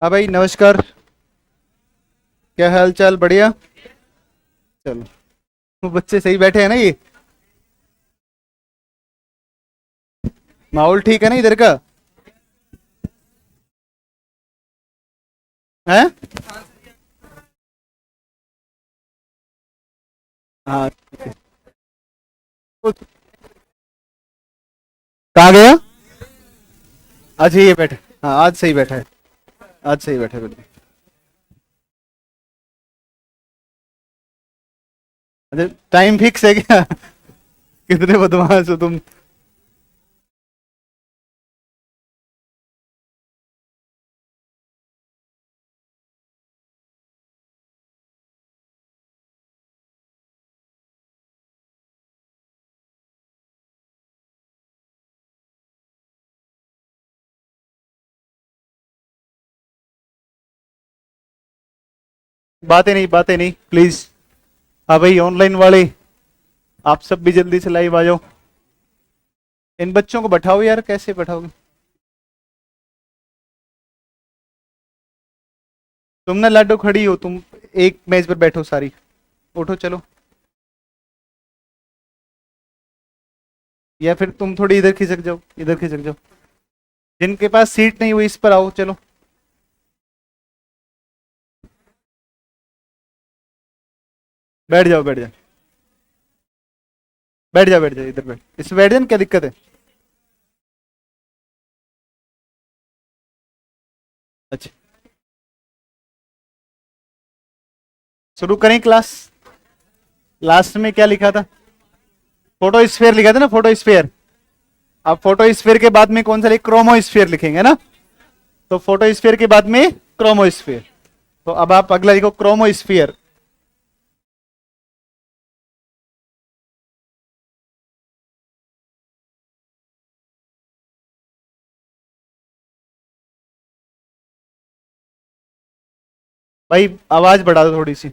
हाँ भाई, नमस्कार। क्या हाल चाल? बढ़िया। चलो। वो बच्चे सही बैठे हैं ना? ये माहौल ठीक है ना इधर का? है। हाँ। तो कहाँ गया? आज ये बैठे। हाँ, आज सही बैठा है। आज सही बैठा है बिल्कुल। अच्छा, टाइम फिक्स है क्या? कितने बदमाश हो तुम। बातें नहीं, बातें नहीं, प्लीज। हाँ भाई, ऑनलाइन वाले, आप सब भी जल्दी से लाइव आ जाओ। इन बच्चों को बैठाओ यार, कैसे बैठाओगे? तुम ना लाडो खड़ी हो तुम। एक मेज पर बैठो सारी। उठो चलो। या फिर तुम थोड़ी इधर खिसक जाओ, इधर खिसक जाओ। जिनके पास सीट नहीं हुई इस पर आओ, चलो। बैठ जाओ, बैठ जाओ। बैठ जाओ, बैठ जाओ, इधर बैठ, इसमें बैठ जाओ ना, क्या दिक्कत है? अच्छा। शुरू करें क्लास? लास्ट में क्या लिखा था? फोटो स्फेयर लिखा था ना, फोटो स्फेयर। अब फोटो स्फेयर के बाद में कौन सा लिख? क्रोमो स्फेयर लिखेंगे ना। तो फोटो स्फेयर के बाद में क्रोमो स्फेयर। तो अब आप अगला लिखो, क्रोमो स्फेयर। भाई आवाज बढ़ा दो थोड़ी सी।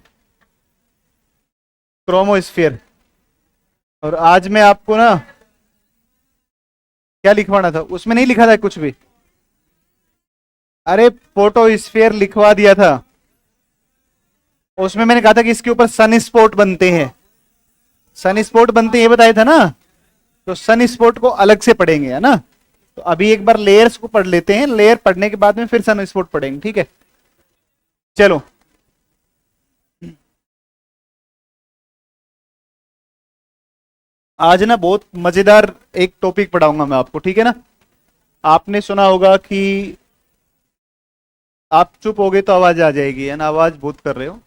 Chromo sphere. और आज मैं आपको ना क्या लिखवाना था, उसमें नहीं लिखा था कुछ भी। अरे फोटो स्फेयर लिखवा दिया था। उसमें मैंने कहा था कि इसके ऊपर सन स्पॉट बनते हैं। सन स्पॉट बनते हैं ये बताया था ना। तो सन स्पॉट को अलग से पढ़ेंगे, है ना। तो अभी एक बार लेयर्स को पढ़ लेते हैं, लेयर पढ़ने के बाद में फिर सन स्पॉट पढ़ेंगे, ठीक है? चलो। आज ना बहुत मजेदार एक टॉपिक पढ़ाऊंगा मैं आपको, ठीक है ना। आपने सुना होगा कि आप चुप हो गए तो आवाज आ जाएगी, है ना, आवाज बहुत कर रहे हो।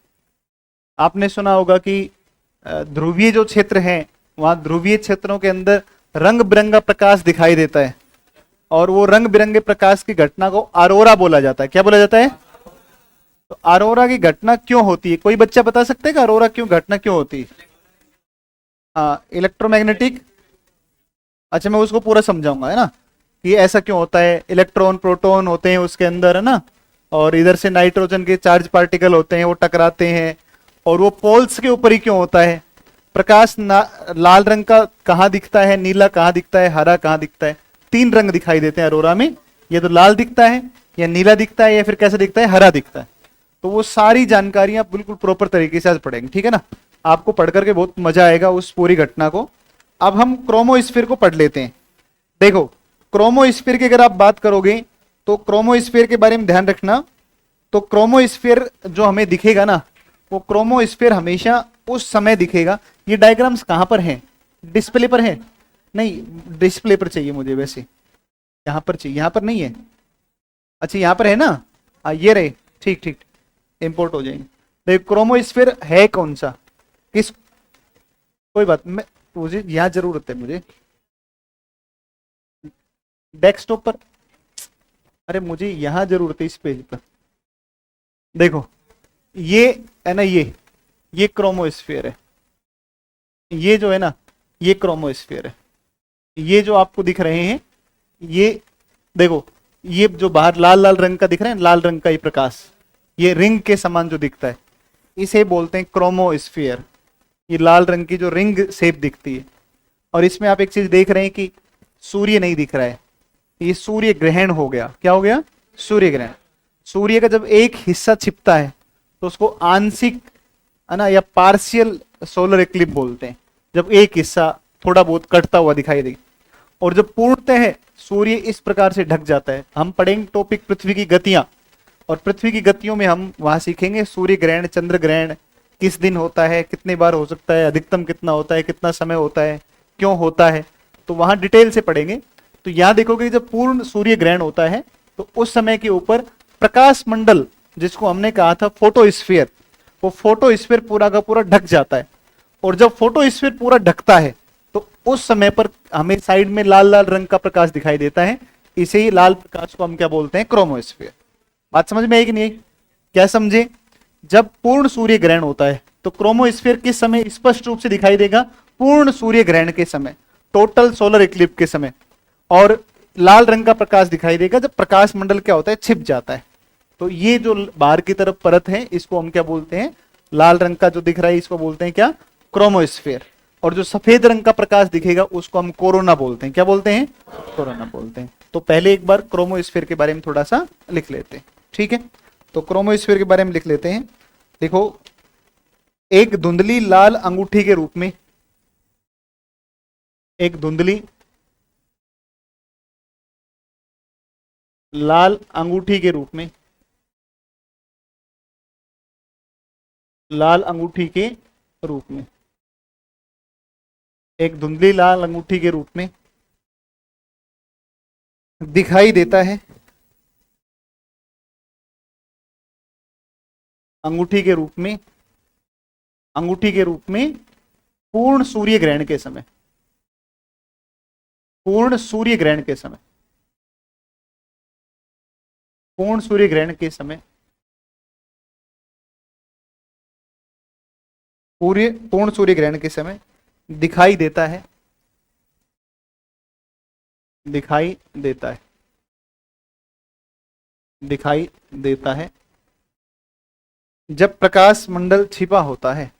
आपने सुना होगा कि ध्रुवीय जो क्षेत्र हैं, वहां ध्रुवीय क्षेत्रों के अंदर रंग बिरंगा प्रकाश दिखाई देता है। और वो रंग बिरंगे प्रकाश की घटना को अरोरा बोला जाता है। क्या बोला जाता है? तो अरोरा की घटना क्यों होती है? कोई बच्चा बता सकता है कि अरोरा क्यों घटना क्यों होती है? हाँ, इलेक्ट्रोमैग्नेटिक। अच्छा, मैं उसको पूरा समझाऊंगा, है ना। कि ऐसा क्यों होता है, इलेक्ट्रॉन प्रोटॉन होते हैं उसके अंदर, है ना। और इधर से नाइट्रोजन के चार्ज पार्टिकल होते हैं, वो टकराते हैं। और वो पोल्स के ऊपर ही क्यों होता है? प्रकाश लाल रंग का कहाँ दिखता है, नीला कहाँ दिखता है, हरा कहाँ दिखता है? तीन रंग दिखाई देते हैं अरोरा में। ये तो लाल दिखता है, या नीला दिखता है, या फिर कैसा दिखता है, हरा दिखता है। तो वो सारी जानकारियां बिल्कुल प्रॉपर तरीके से आज पढ़ेंगे, ठीक है ना। आपको पढ़ करके बहुत मजा आएगा उस पूरी घटना को। अब हम क्रोमोस्फीयर को पढ़ लेते हैं। देखो, क्रोमोस्फीयर की अगर आप बात करोगे तो क्रोमोस्फीयर के बारे में ध्यान रखना। तो क्रोमोस्फीयर जो हमें दिखेगा ना, वो क्रोमोस्फीयर हमेशा उस समय दिखेगा। ये डायग्राम्स कहां पर हैं? डिस्प्ले पर है? नहीं, डिस्प्ले पर चाहिए मुझे वैसे। यहाँ पर चाहिए, यहाँ पर नहीं है। अच्छा, यहाँ पर है ना। ये रहे। ठीक ठीक। इंपोर्ट हो जाएंगे। देखो, क्रोमोस्फीयर है कौन सा, किस? कोई बात मैं, मुझे यहाँ जरूरत है मुझे डेस्कटॉप पर। अरे मुझे यहाँ जरूरत है इस पेज पर। देखो, ये है ना, ये क्रोमोस्फीयर है। ये जो है ना, ये क्रोमोस्फीयर है। ये जो आपको दिख रहे हैं, ये देखो, ये जो बाहर लाल लाल रंग का दिख रहा है, लाल रंग का ये प्रकाश, ये रिंग के समान जो दिखता है, इसे बोलते हैं क्रोमोस्फीयर। ये लाल रंग की जो रिंग शेप दिखती है। और इसमें आप एक चीज देख रहे हैं कि सूर्य नहीं दिख रहा है। ये सूर्य ग्रहण हो गया। क्या हो गया? सूर्य ग्रहण। सूर्य का जब एक हिस्सा छिपता है तो उसको आंशिक, है ना, या पार्शियल सोलर इक्लिप्स बोलते हैं, जब एक हिस्सा थोड़ा बहुत कटता हुआ दिखाई दे। और जब पूर्णतः सूर्य इस प्रकार से ढक जाता है, हम पढ़ेंगे टॉपिक पृथ्वी की गतियां, और पृथ्वी की गतियों में हम वहां सीखेंगे सूर्य ग्रहण, चंद्र ग्रहण किस दिन होता है, कितने बार हो सकता है, अधिकतम कितना होता है, कितना समय होता है, क्यों होता है, तो वहां डिटेल से पढ़ेंगे। तो यहां देखोगे जब पूर्ण सूर्य ग्रहण होता है तो उस समय के ऊपर प्रकाश मंडल, जिसको हमने कहा था फोटोस्फीयर, वो फोटोस्फीयर पूरा का पूरा ढक जाता है। और जब फोटोस्फीयर पूरा ढकता है तो उस समय पर हमें साइड में लाल लाल रंग का प्रकाश दिखाई देता है। इसे ही लाल प्रकाश को हम क्या बोलते हैं, क्रोमोस्फीयर। बात समझ में आई कि नहीं? क्या समझे? जब पूर्ण सूर्य ग्रहण होता है तो क्रोमोस्फीयर किस समय स्पष्ट रूप से दिखाई देगा? पूर्ण सूर्य ग्रहण के समय, टोटल सोलर इक्लिप्स के समय। और लाल रंग का प्रकाश दिखाई देगा जब प्रकाश मंडल क्या होता है, छिप जाता है। तो ये जो बाहर की तरफ परत है इसको हम क्या बोलते हैं, लाल रंग का जो दिख रहा है इसको बोलते हैं क्या, क्रोमोस्फीयर। और जो सफेद रंग का प्रकाश दिखेगा उसको हम कोरोना बोलते हैं। क्या बोलते हैं? कोरोना बोलते हैं। तो पहले एक बार क्रोमोस्फीयर के बारे में थोड़ा सा लिख लेते हैं, ठीक है? तो क्रोमोस्फीयर के बारे में लिख लेते हैं। देखो, एक धुंधली लाल अंगूठी के रूप में, एक धुंधली लाल अंगूठी के रूप में, लाल अंगूठी के रूप में, एक धुंधली लाल अंगूठी के रूप में दिखाई देता है, अंगूठी के रूप में, अंगूठी के रूप में पूर्ण सूर्य ग्रहण के समय, पूर्ण सूर्य ग्रहण के समय, पूर्ण सूर्य ग्रहण के समय, पूर्ण सूर्य ग्रहण के समय दिखाई देता है, दिखाई देता है, दिखाई देता है जब प्रकाश मंडल छिपा होता है,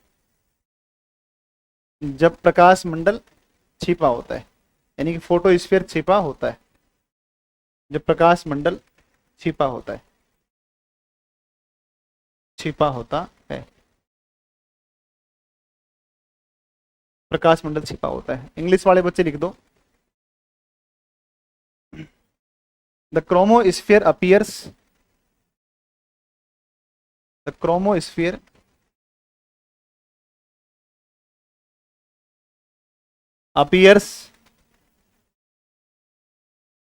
जब प्रकाश मंडल छिपा होता है, यानी कि फोटोस्फीयर छिपा होता है, जब प्रकाश मंडल छिपा होता है, छिपा होता है, प्रकाश मंडल छिपा होता है। इंग्लिश वाले बच्चे लिख दो, the chromosphere appears, the chromosphere appears,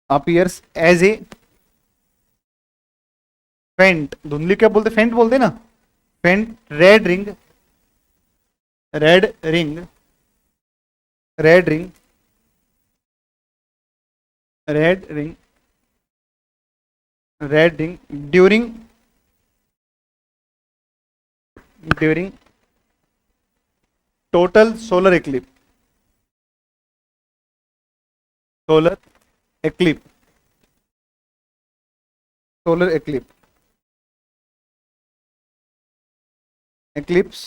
appears as a faint, धुंधली क्या बोलते, फेंट बोलते ना, faint red ring, red ring, red ring, red ring, red ring during, during total solar eclipse, solar eclipse, solar eclipse, eclipse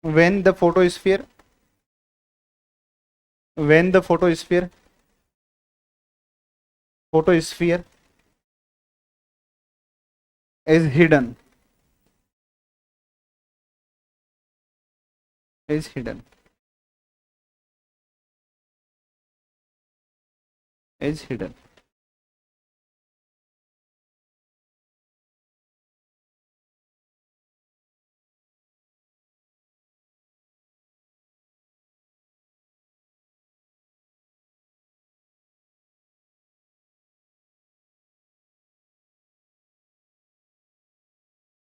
when the photosphere, when the photosphere, photosphere is hidden, is hidden, is hidden।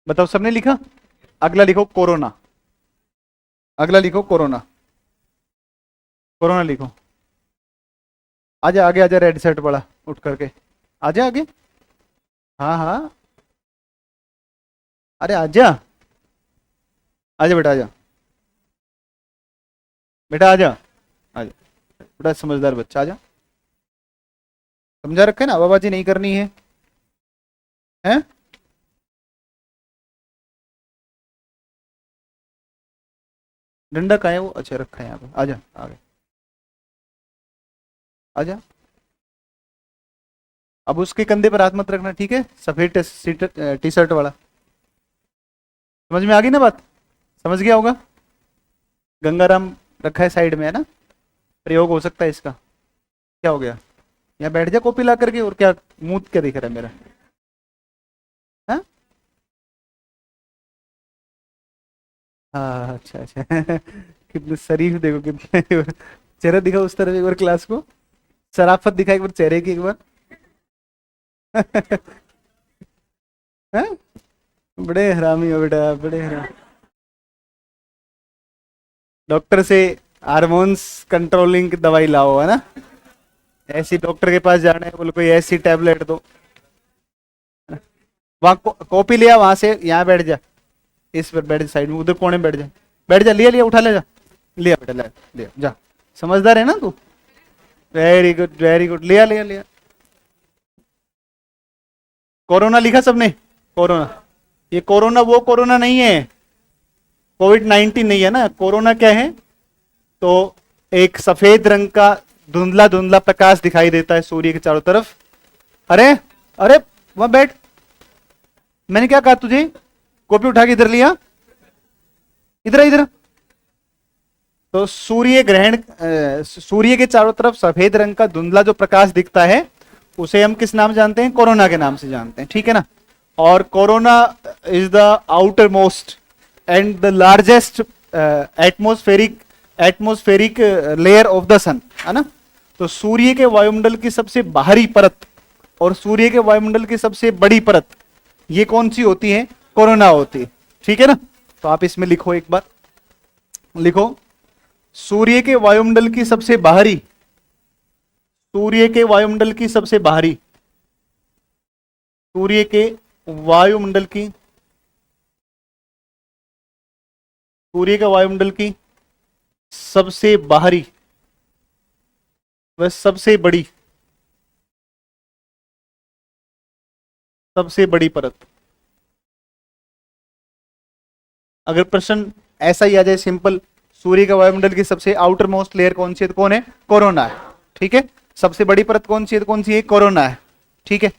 बताओ, सबने लिखा? अगला लिखो corona, अगला लिखो corona, corona लिखो। आजा आगे, आजा रेड शर्ट वाला, उठ करके आजा आगे। हाँ हाँ, अरे आजा, आजा बेटा, आजा बेटा, आजा, आजा बेटा, समझदार बच्चा, आजा। समझा रखा है ना, आवाबाजी नहीं करनी है, हैं? डंडा कहाँ है वो? अच्छा रखा है यहाँ पे, आजा आगे, आजा, अब उसके कंधे पर हाथ मत रखना, ठीक है? सफेद टी शर्ट वाला। समझ में आ गई ना बात? समझ गया होगा। गंगाराम रखा है साइड में, है ना? प्रयोग हो सकता है इसका। क्या हो गया? यहाँ बैठ जा कॉपी ला करके, और क्या मुंह क्या दिख रहा है मेरा? हाँ हाँ, अच्छा अच्छा। कितने शरीफ देखो, कितने। चेहरा दिखा उस तरफ एक बार क्लास को, शराफत दिखा एक बार चेहरे की एक बार। हैं? बड़े हरामी हो बेटा, बड़े हरामी। डॉक्टर से हार्मोन्स कंट्रोलिंग की दवाई लाओ, है ना? ऐसी डॉक्टर के पास जाना है, बोलो कोई ऐसी टैबलेट दो। वहां कॉपी लिया वहां से, यहाँ बैठ जा, इस पर बैठ जा, साइड में उधर कोने में बैठ जा। बैठ जा, लिया लिया, उठा ले जा। लिया बेटा, ले लिया जा। समझदार है ना तू? वेरी गुड वेरी गुड, लिया लिया लिया। कोरोना लिखा सबने? कोरोना, ये कोरोना वो कोरोना नहीं है, कोविड-19 नहीं है ना। कोरोना क्या है? तो एक सफेद रंग का धुंधला धुंधला प्रकाश दिखाई देता है सूर्य के चारों तरफ। अरे अरे, वहां बैठ। मैंने क्या कहा तुझे? कॉपी उठा के इधर लिया, इधर इधर। तो सूर्य ग्रहण, सूर्य के चारों तरफ सफेद रंग का धुंधला जो प्रकाश दिखता है, उसे हम किस नाम जानते हैं? कोरोना के नाम से जानते हैं, ठीक है ना? और corona is the outermost and the largest atmospheric atmospheric layer of the sun, है ना? तो सूर्य के वायुमंडल की सबसे बाहरी परत और सूर्य के वायुमंडल की सबसे बड़ी परत, ये कौन सी होती है? कोरोना होती है, ठीक है ना? तो आप इसमें लिखो एक बार, लिखो सूर्य के वायुमंडल की सबसे बाहरी, सूर्य के वायुमंडल की सबसे बाहरी, सूर्य के वायुमंडल की, सूर्य के वायुमंडल की सबसे बाहरी व सबसे बड़ी परत। अगर प्रश्न ऐसा ही आ जाए सिंपल, सूर्य के वायुमंडल की सबसे आउटर मोस्ट लेयर कौन सी है? तो कौन है? कोरोना है, ठीक है? सबसे बड़ी परत कौन सी है? तो कौन सी है? कोरोना है, ठीक है?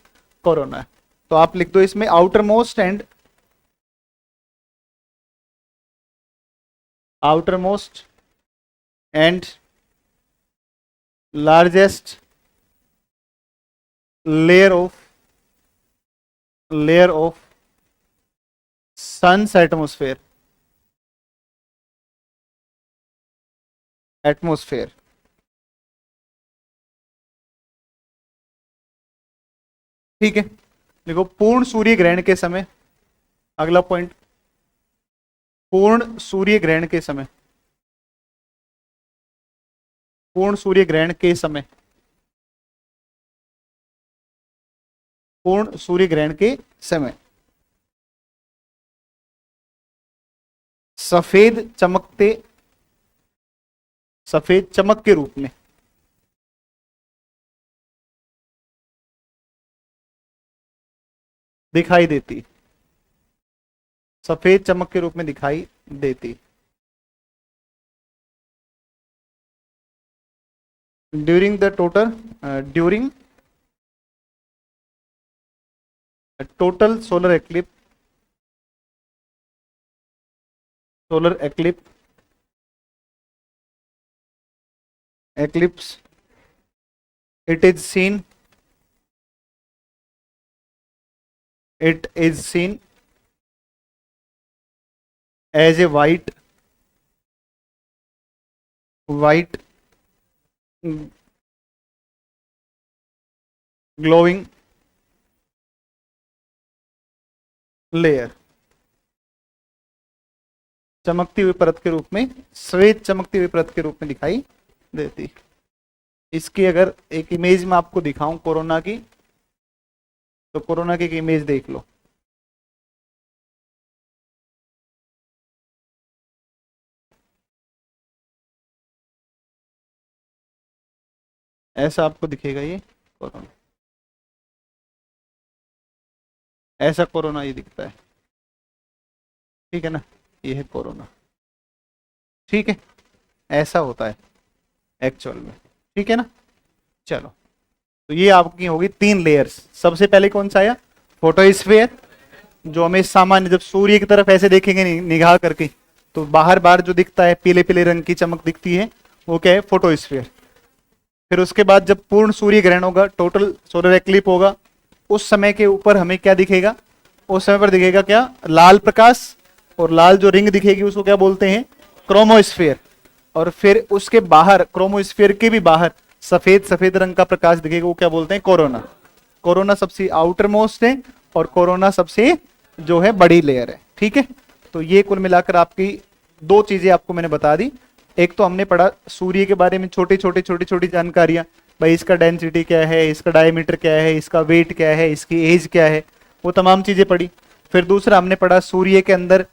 कोरोना है। तो आप लिख दो इसमें outermost and, outermost and largest layer of sun's atmosphere. ठीक है, देखो पूर्ण सूर्य ग्रहण के समय, अगला पॉइंट, पूर्ण सूर्य ग्रहण के समय, पूर्ण सूर्य ग्रहण के समय, पूर्ण सूर्य ग्रहण के समय सफेद चमकते, सफेद चमक के रूप में दिखाई देती, सफेद चमक के रूप में दिखाई देती during the during total solar eclipse it is seen, it is seen as a white glowing layer, चमकती हुई परत के रूप में, श्वेत चमकती हुई परत के रूप में दिखाई देती। इसकी अगर एक इमेज में आपको दिखाऊं कोरोना की, तो कोरोना की एक इमेज देख लो। ऐसा आपको दिखेगा ये कोरोना, ऐसा कोरोना ये दिखता है, ठीक है ना? ये है कोरोना, ठीक है? ऐसा होता है एक्चुअल में, ठीक है ना? चलो, तो ये आपकी होगी 3 लेयर्स। सबसे पहले कौन सा आया? फोटोस्फीयर, जो हमें सामान्य जब सूर्य की तरफ ऐसे देखेंगे निगाह करके तो बाहर बाहर जो दिखता है पीले पीले रंग की चमक दिखती है, वो क्या है? फोटोस्फीयर। फिर उसके बाद जब पूर्ण सूर्य ग्रहण होगा, टोटल सोलर एक्लिप होगा, उस समय के ऊपर हमें क्या दिखेगा? उस समय पर दिखेगा क्या? लाल प्रकाश, और लाल जो रिंग दिखेगी उसको क्या बोलते हैं? क्रोमोस्फीयर। और फिर उसके बाहर, क्रोमोस्फीयर के भी बाहर सफेद सफेद रंग का प्रकाश दिखेगा, वो क्या बोलते हैं? कोरोना। कोरोना सबसे आउटर मोस्ट है और कोरोना सबसे जो है बड़ी लेयर है। ठीक है, तो ये कुल मिलाकर आपकी 2 चीजें आपको मैंने बता दी। एक तो हमने पढ़ा सूर्य के बारे में छोटी छोटी जानकारियां, भाई इसका डेंसिटी क्या है, इसका डायमीटर क्या है, इसका वेट क्या है, इसकी एज क्या है, वो तमाम चीजें पढ़ी। फिर दूसरा हमने पढ़ा सूर्य के अंदर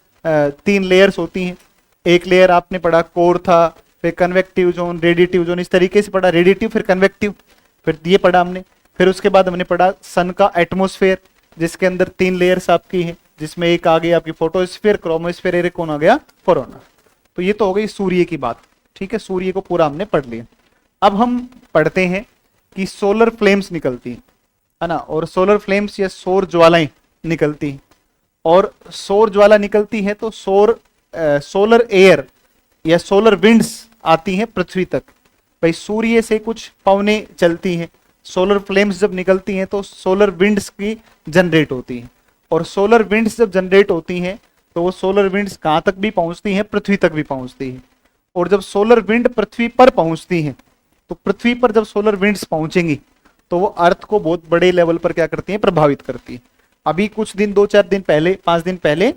3 लेयर्स होती हैं। एक लेयर आपने पढ़ा कोर था, फिर कन्वेक्टिव जोन, रेडिएटिव जोन, इस तरीके से पढ़ा, रेडिएटिव फिर कन्वेक्टिव, फिर ये पढ़ा हमने। फिर उसके बाद हमने पढ़ा सन का एटमोस्फेयर, जिसके अंदर 3 लेयर्स आपकी हैं, जिसमें एक आ गई आपकी फोटोस्फीयर, क्रोमोस्फीयर, एक कौन आ गया? कोरोना। तो ये तो हो गई सूर्य की बात। ठीक है, सूर्य को पूरा हमने पढ़ लिया। अब हम पढ़ते हैं कि सोलर फ्लेम्स निकलती है ना, और सोलर फ्लेम्स या सौर ज्वालाएं निकलती हैं। और सौर ज्वाला निकलती है तो सोलर एयर या सोलर विंड्स आती हैं पृथ्वी तक। भाई सूर्य से कुछ पवनें चलती हैं, सोलर फ्लेम्स जब निकलती हैं तो सोलर विंड्स की जनरेट होती हैं। और सोलर विंड्स जब जनरेट होती हैं तो वो सोलर विंड्स कहाँ तक भी पहुंचती हैं? पृथ्वी तक भी पहुंचती हैं। और जब सोलर विंड पृथ्वी पर पहुंचती हैं तो पृथ्वी पर जब सोलर विंड्स पहुंचेंगी तो वो अर्थ को बहुत बड़े लेवल पर क्या करती हैं? प्रभावित करती है। अभी कुछ दिन, 2-4 दिन पहले, 5 दिन पहले,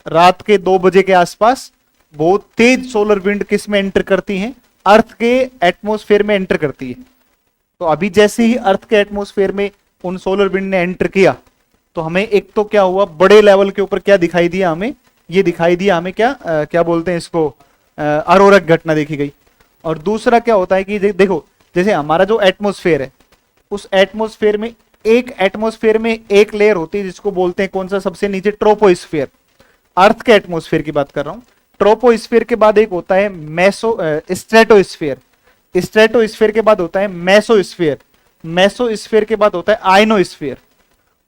रात के 2 बजे के आसपास बहुत तेज सोलर विंड किस में एंटर करती हैं? अर्थ के एटमॉस्फेयर में एंटर करती है। तो अभी जैसे ही अर्थ के एटमॉस्फेयर में उन सोलर विंड ने एंटर किया तो हमें एक तो क्या हुआ? बड़े लेवल के ऊपर क्या दिखाई दिया हमें? ये दिखाई दिया हमें क्या बोलते हैं इसको? अरोरा घटना देखी गई। और दूसरा क्या होता है कि देखो, जैसे हमारा जो एटमॉस्फेयर है, उस एटमॉस्फेयर में एक लेयर होती है जिसको बोलते हैं कौन सा? सबसे नीचे ट्रोपोस्फियर। अर्थ के एटमॉस्फेयर की बात कर रहा हूं। ट्रोपोस्फियर के बाद एक होता है स्ट्रेटोस्फियर। स्ट्रेटोस्फियर के बाद होता है मेसोस्फियर। मेसोस्फियर के बाद होता है आयनोस्फियर।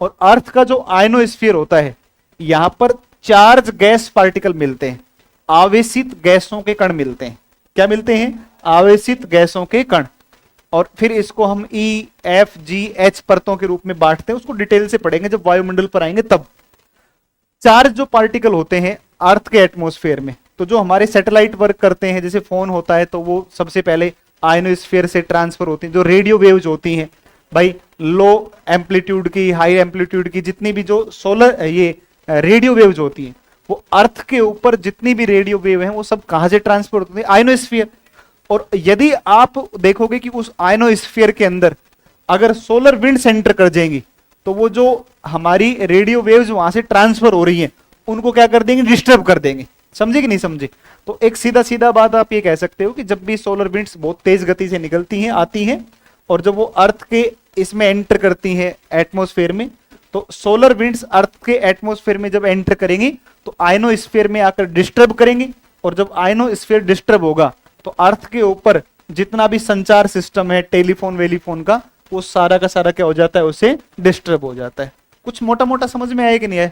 और अर्थ का जो आयनोस्फियर होता है, यहां पर चार्ज गैस पार्टिकल मिलते हैं, आवेशित गैसों के कण मिलते हैं। क्या मिलते हैं? आवेशित गैसों के कण। और फिर इसको हम ई, एफ, जी, एच परतों के रूप में बांटते हैं, उसको डिटेल से पढ़ेंगे जब वायुमंडल पर आएंगे तब। चार्ज जो पार्टिकल होते हैं अर्थ के एटमॉस्फेयर में, तो जो हमारे सैटेलाइट वर्क करते हैं, जैसे फोन होता है, तो वो सबसे पहले आयनोस्फीयर से ट्रांसफर होती हैं। जो रेडियो वेव्स होती हैं भाई, लो एम्पलीट्यूड की, हाई एम्पलीट्यूड की, जितनी भी जो सोलर ये रेडियो वेव्स होती हैं, वो अर्थ के ऊपर जितनी भी रेडियो वेव हैं वो सब कहां से ट्रांसफर होती है? आयनोस्फीयर। और यदि आप देखोगे कि उस आयनोस्फीयर के अंदर अगर सोलर विंड एंटर कर जाएंगी तो वो जो हमारी रेडियो वेव्स वहां से ट्रांसफर हो रही हैं उनको क्या कर देंगे? डिस्टर्ब कर देंगे। समझे कि नहीं समझे? तो एक सीधा सीधा बात आप ये कह सकते हो कि जब भी सोलर विंड्स बहुत तेज गति से निकलती हैं, आती हैं, और जब वो अर्थ के इसमें एंटर करती हैं एटमॉस्फेयर में, तो सोलर विंड्स अर्थ के एटमॉस्फेयर में जब एंटर करेंगी तो आयनोस्फीयर में आकर डिस्टर्ब करेंगी। और जब आयनोस्फीयर डिस्टर्ब होगा तो अर्थ के ऊपर जितना भी संचार सिस्टम है, टेलीफोन वेलीफोन का, वो सारा का सारा क्या हो जाता है? उसे डिस्टर्ब हो जाता है। कुछ मोटा मोटा समझ में आया कि नहीं आया?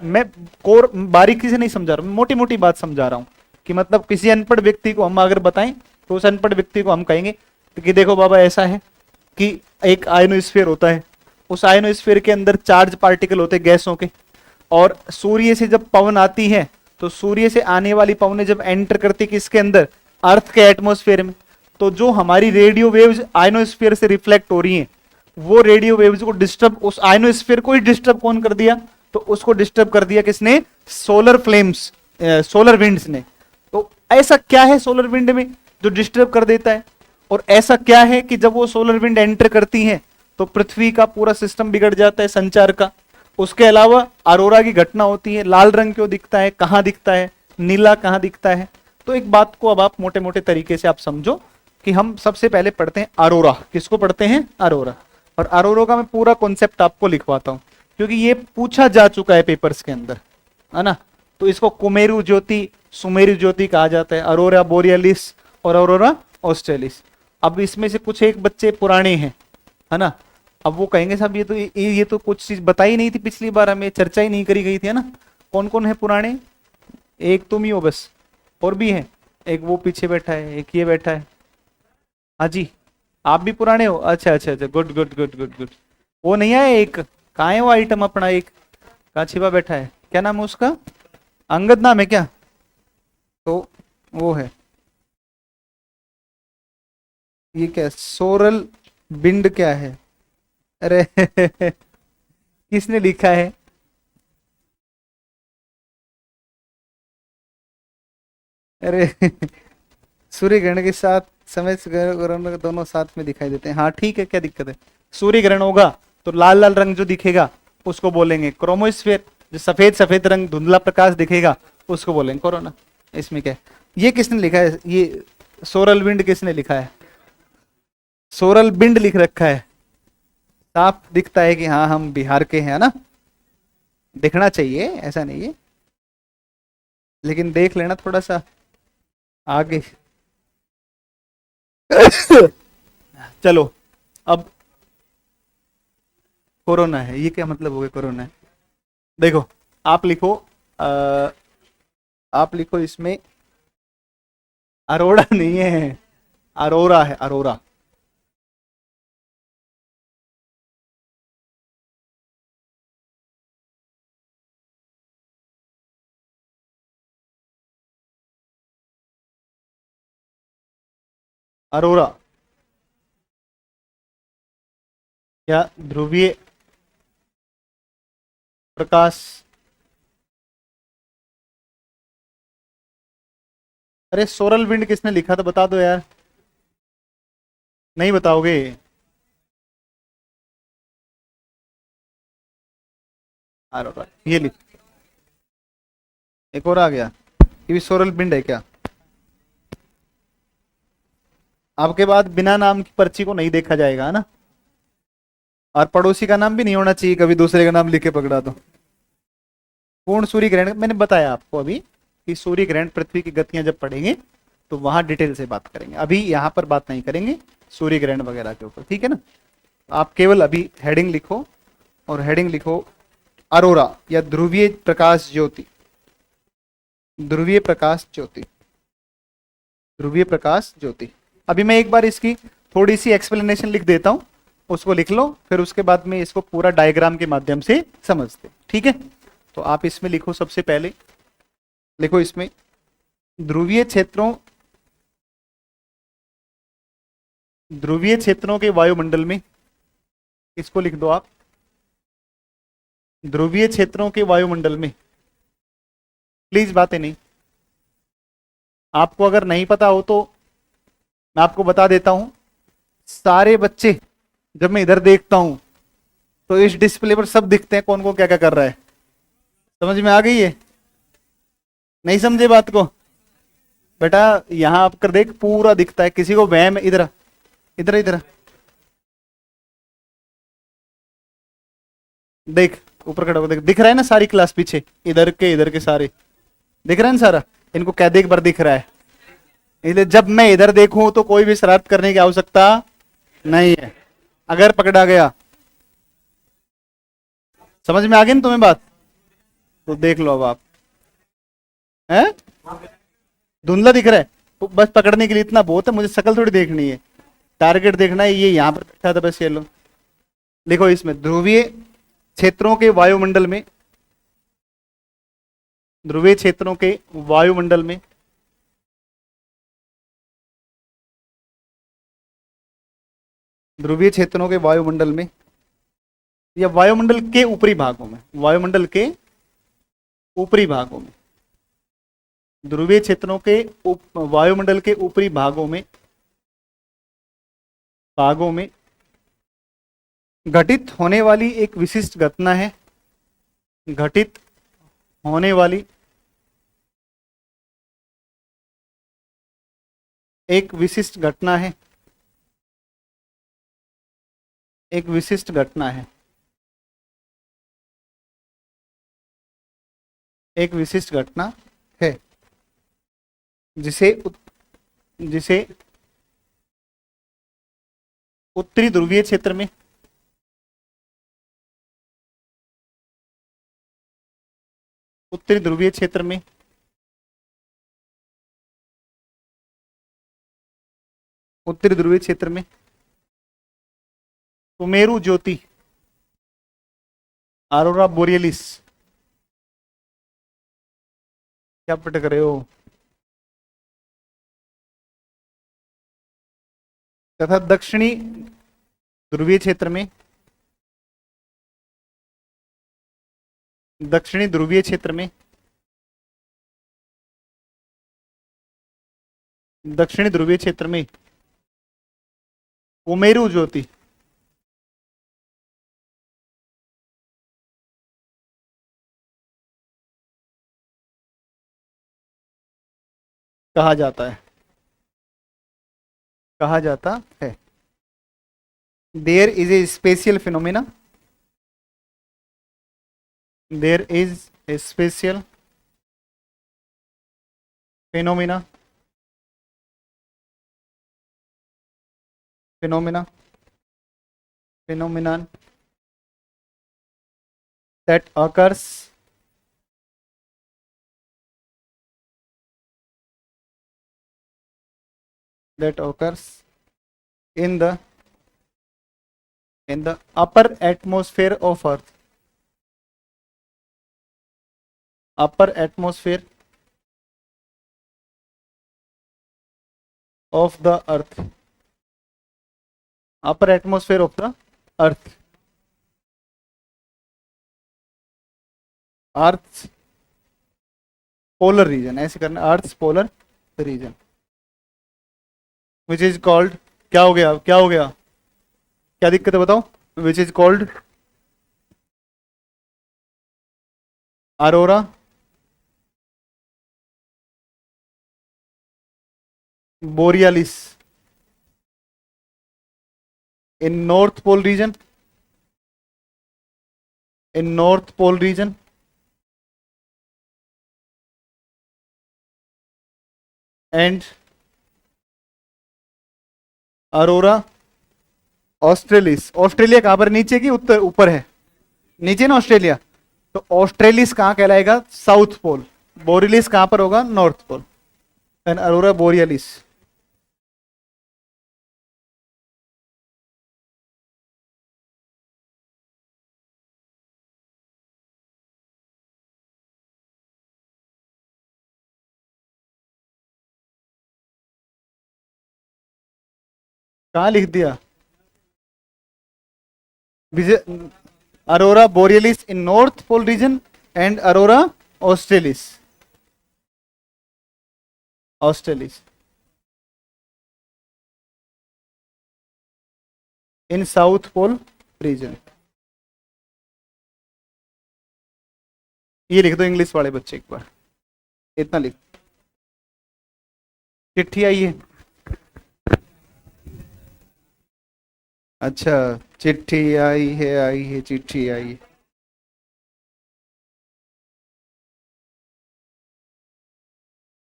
मैं कोर बारीकी से नहीं समझा रहा हूं, मोटी मोटी बात समझा रहा हूं कि मतलब किसी अनपढ़ व्यक्ति को हम अगर बताएं तो उस अनपढ़ व्यक्ति को हम कहेंगे कि देखो बाबा, ऐसा है कि एक आयनोस्फीयर होता है, उस आयनोस्फीयर के अंदर चार्ज पार्टिकल होते हैं गैसों के, और सूर्य से जब पवन आती है तो सूर्य से आने वाली पवनें जब एंटर करती किसके अंदर? अर्थ के एटमॉस्फेयर में, तो जो हमारी रेडियो वेव्स आयनोस्फीयर से रिफ्लेक्ट हो रही हैं, वो रेडियो वेव्स को डिस्टर्ब, उस आयनोस्फीयर को ही डिस्टर्ब कौन कर दिया? तो उसको डिस्टर्ब कर दिया किसने? सोलर फ्लेम्स, सोलर विंड्स ने। तो ऐसा क्या है सोलर विंड में जो डिस्टर्ब कर देता है? और ऐसा क्या है कि जब वो सोलर विंड एंटर करती हैं तो पृथ्वी का पूरा सिस्टम बिगड़ जाता है संचार का? उसके अलावा अरोरा की घटना होती है। लाल रंग क्यों दिखता है? कहां दिखता है? नीला कहां दिखता है? तो एक बात को अब आप मोटे मोटे तरीके से आप समझो कि हम सबसे पहले पढ़ते हैं अरोरा। किसको पढ़ते हैं? अरोरा। और अरोरा का मैं पूरा कॉन्सेप्ट आपको लिखवाता हूं क्योंकि ये पूछा जा चुका है पेपर्स के अंदर, है ना। तो इसको कुमेरु ज्योति, सुमेरु ज्योति कहा जाता है, अरोरा बोरियलिस और अरोरा ऑस्ट्रेलिस। अब इसमें से कुछ एक बच्चे पुराने हैं है ना। अब वो कहेंगे साहब ये तो कुछ चीज बताई नहीं थी पिछली बार, हमें चर्चा ही नहीं करी गई थी, है ना। कौन कौन है पुराने? एक तुम ही हो बस, और भी है? एक वो पीछे बैठा है, एक ये बैठा है। हाँ जी, आप भी पुराने हो? अच्छा अच्छा अच्छा, good good good good good. वो नहीं आया एक? कहाँ है वो आइटम अपना एक? कहाँ छिपा बैठा है? क्या नाम है उसका? अंगद नाम है क्या? तो वो है, ये क्या सोरल बिंड क्या है? अरे किसने लिखा है? अरे सूर्य ग्रहण के साथ समय ग्रहण दोनों साथ में दिखाई देते हैं, हाँ ठीक है, क्या दिक्कत है। सूर्य ग्रहण होगा तो लाल लाल रंग जो दिखेगा उसको बोलेंगे क्रोमोस्फेयर, जो सफेद सफेद रंग धुंधला प्रकाश दिखेगा उसको बोलेंगे कोरोना। इसमें क्या है? ये किसने लिखा है ये? सोरल विंड किसने लिखा है? सोरल बिंड लिख रखा है, साफ दिखता है कि हाँ हम बिहार के हैं ना। दिखना चाहिए, ऐसा नहीं है, लेकिन देख लेना थोड़ा सा आगे। चलो, अब कोरोना है, ये क्या मतलब हो गया कोरोना है? देखो, आप लिखो, आ, आप लिखो इसमें, अरोड़ा नहीं है, अरोरा है, अरोरा। अरोरा या ध्रुवीय प्रकाश। अरे सोरल विंड किसने लिखा था बता दो यार। नहीं बताओगे? अरोरा, ये लिख। एक और आ गया, ये भी सोरल विंड है क्या? आपके बाद बिना नाम की पर्ची को नहीं देखा जाएगा, है ना। और पड़ोसी का नाम भी नहीं होना चाहिए, कभी दूसरे का नाम लिख के पकड़ा तो। पूर्ण सूर्य ग्रहण मैंने बताया आपको अभी, कि सूर्य ग्रहण पृथ्वी की गतियां जब पढ़ेंगे तो वहां डिटेल से बात करेंगे, अभी यहाँ पर बात नहीं करेंगे सूर्य ग्रहण वगैरह के ऊपर, ठीक है ना। आप केवल अभी हेडिंग लिखो, और हेडिंग लिखो अरोरा या ध्रुवीय प्रकाश ज्योति। ध्रुवीय प्रकाश ज्योति, ध्रुवीय प्रकाश ज्योति। अभी मैं एक बार इसकी थोड़ी सी एक्सप्लेनेशन लिख देता हूं, उसको लिख लो, फिर उसके बाद में इसको पूरा डायग्राम के माध्यम से समझते, ठीक है। तो आप इसमें लिखो, सबसे पहले लिखो इसमें ध्रुवीय क्षेत्रों, ध्रुवीय क्षेत्रों के वायुमंडल में, इसको लिख दो आप, ध्रुवीय क्षेत्रों के वायुमंडल में। प्लीज बातें नहीं, आपको अगर नहीं पता हो तो मैं आपको बता देता हूं। सारे बच्चे, जब मैं इधर देखता हूं तो इस डिस्प्ले पर सब दिखते हैं कौन को क्या क्या कर रहा है। समझ में आ गई है? नहीं समझे बात को? बेटा यहां आप कर देख, पूरा दिखता है, किसी को वहम है? इधर इधर इधर देख, ऊपर खड़ा होकर देख, दिख रहा है ना सारी क्लास पीछे, इधर के सारे दिख रहे हैं ना सारा। इनको कह दे एक बार दिख रहा है, इसलिए जब मैं इधर देखूं तो कोई भी शरारत करने की आवश्यकता नहीं है। अगर पकड़ा गया, समझ में आ गई ना तुम्हें बात? तो देख लो अब आप, हैं धुंधला दिख रहा है, तो बस पकड़ने के लिए इतना बहुत है, मुझे शक्ल थोड़ी देखनी है, टारगेट देखना है। ये यहां पर बैठा था बस, ये लो, लिखो इसमें ध्रुवीय क्षेत्रों के वायुमंडल में, ध्रुवीय क्षेत्रों के वायुमंडल में, ध्रुवीय क्षेत्रों के वायुमंडल में या वायुमंडल के ऊपरी भागों में, वायुमंडल के ऊपरी भागों में, ध्रुवीय क्षेत्रों के वायुमंडल के ऊपरी भागों में, भागों में घटित होने वाली एक विशिष्ट घटना है, घटित होने वाली एक विशिष्ट घटना है, एक विशिष्ट घटना है, एक विशिष्ट घटना है, जिसे जिसे उत्तरी ध्रुवीय क्षेत्र में, उत्तरी ध्रुवीय क्षेत्र में, उत्तरी ध्रुवीय क्षेत्र में सुमेरु ज्योति, अरोरा बोरियलिस। क्या पटक रहे हो? तथा दक्षिणी ध्रुवीय क्षेत्र में, दक्षिणी ध्रुवीय क्षेत्र में, दक्षिणी ध्रुवीय क्षेत्र में कुमेरु ज्योति, कहा जाता है, कहा जाता है। There is a special phenomena, there is a special phenomena, phenomena, phenomenon that occurs in the upper atmosphere of earth, upper atmosphere of the earth, upper atmosphere of the earth, earth polar region, ऐसे करना, earth polar region, which is called, क्या हो गया, क्या हो गया, क्या दिक्कत है बताओ, विच is called Arora borealis in north pole region, in north pole region, and Arora australis. Australia कहां पर, नीचे की उत्तर ऊपर है, नीचे ना ऑस्ट्रेलिया, तो ऑस्ट्रेलिस कहां कहलाएगा, साउथ पोल, बोरियलिस कहां पर होगा, north pole, and aurora borealis. कहाँ लिख दिया, aurora borealis in north pole region and aurora australis, australis in south pole region. ये लिख दो इंग्लिश वाले बच्चे, एक बार इतना लिख। चिट्ठी आई है, अच्छा चिट्ठी आई है, चिट्ठी आई है।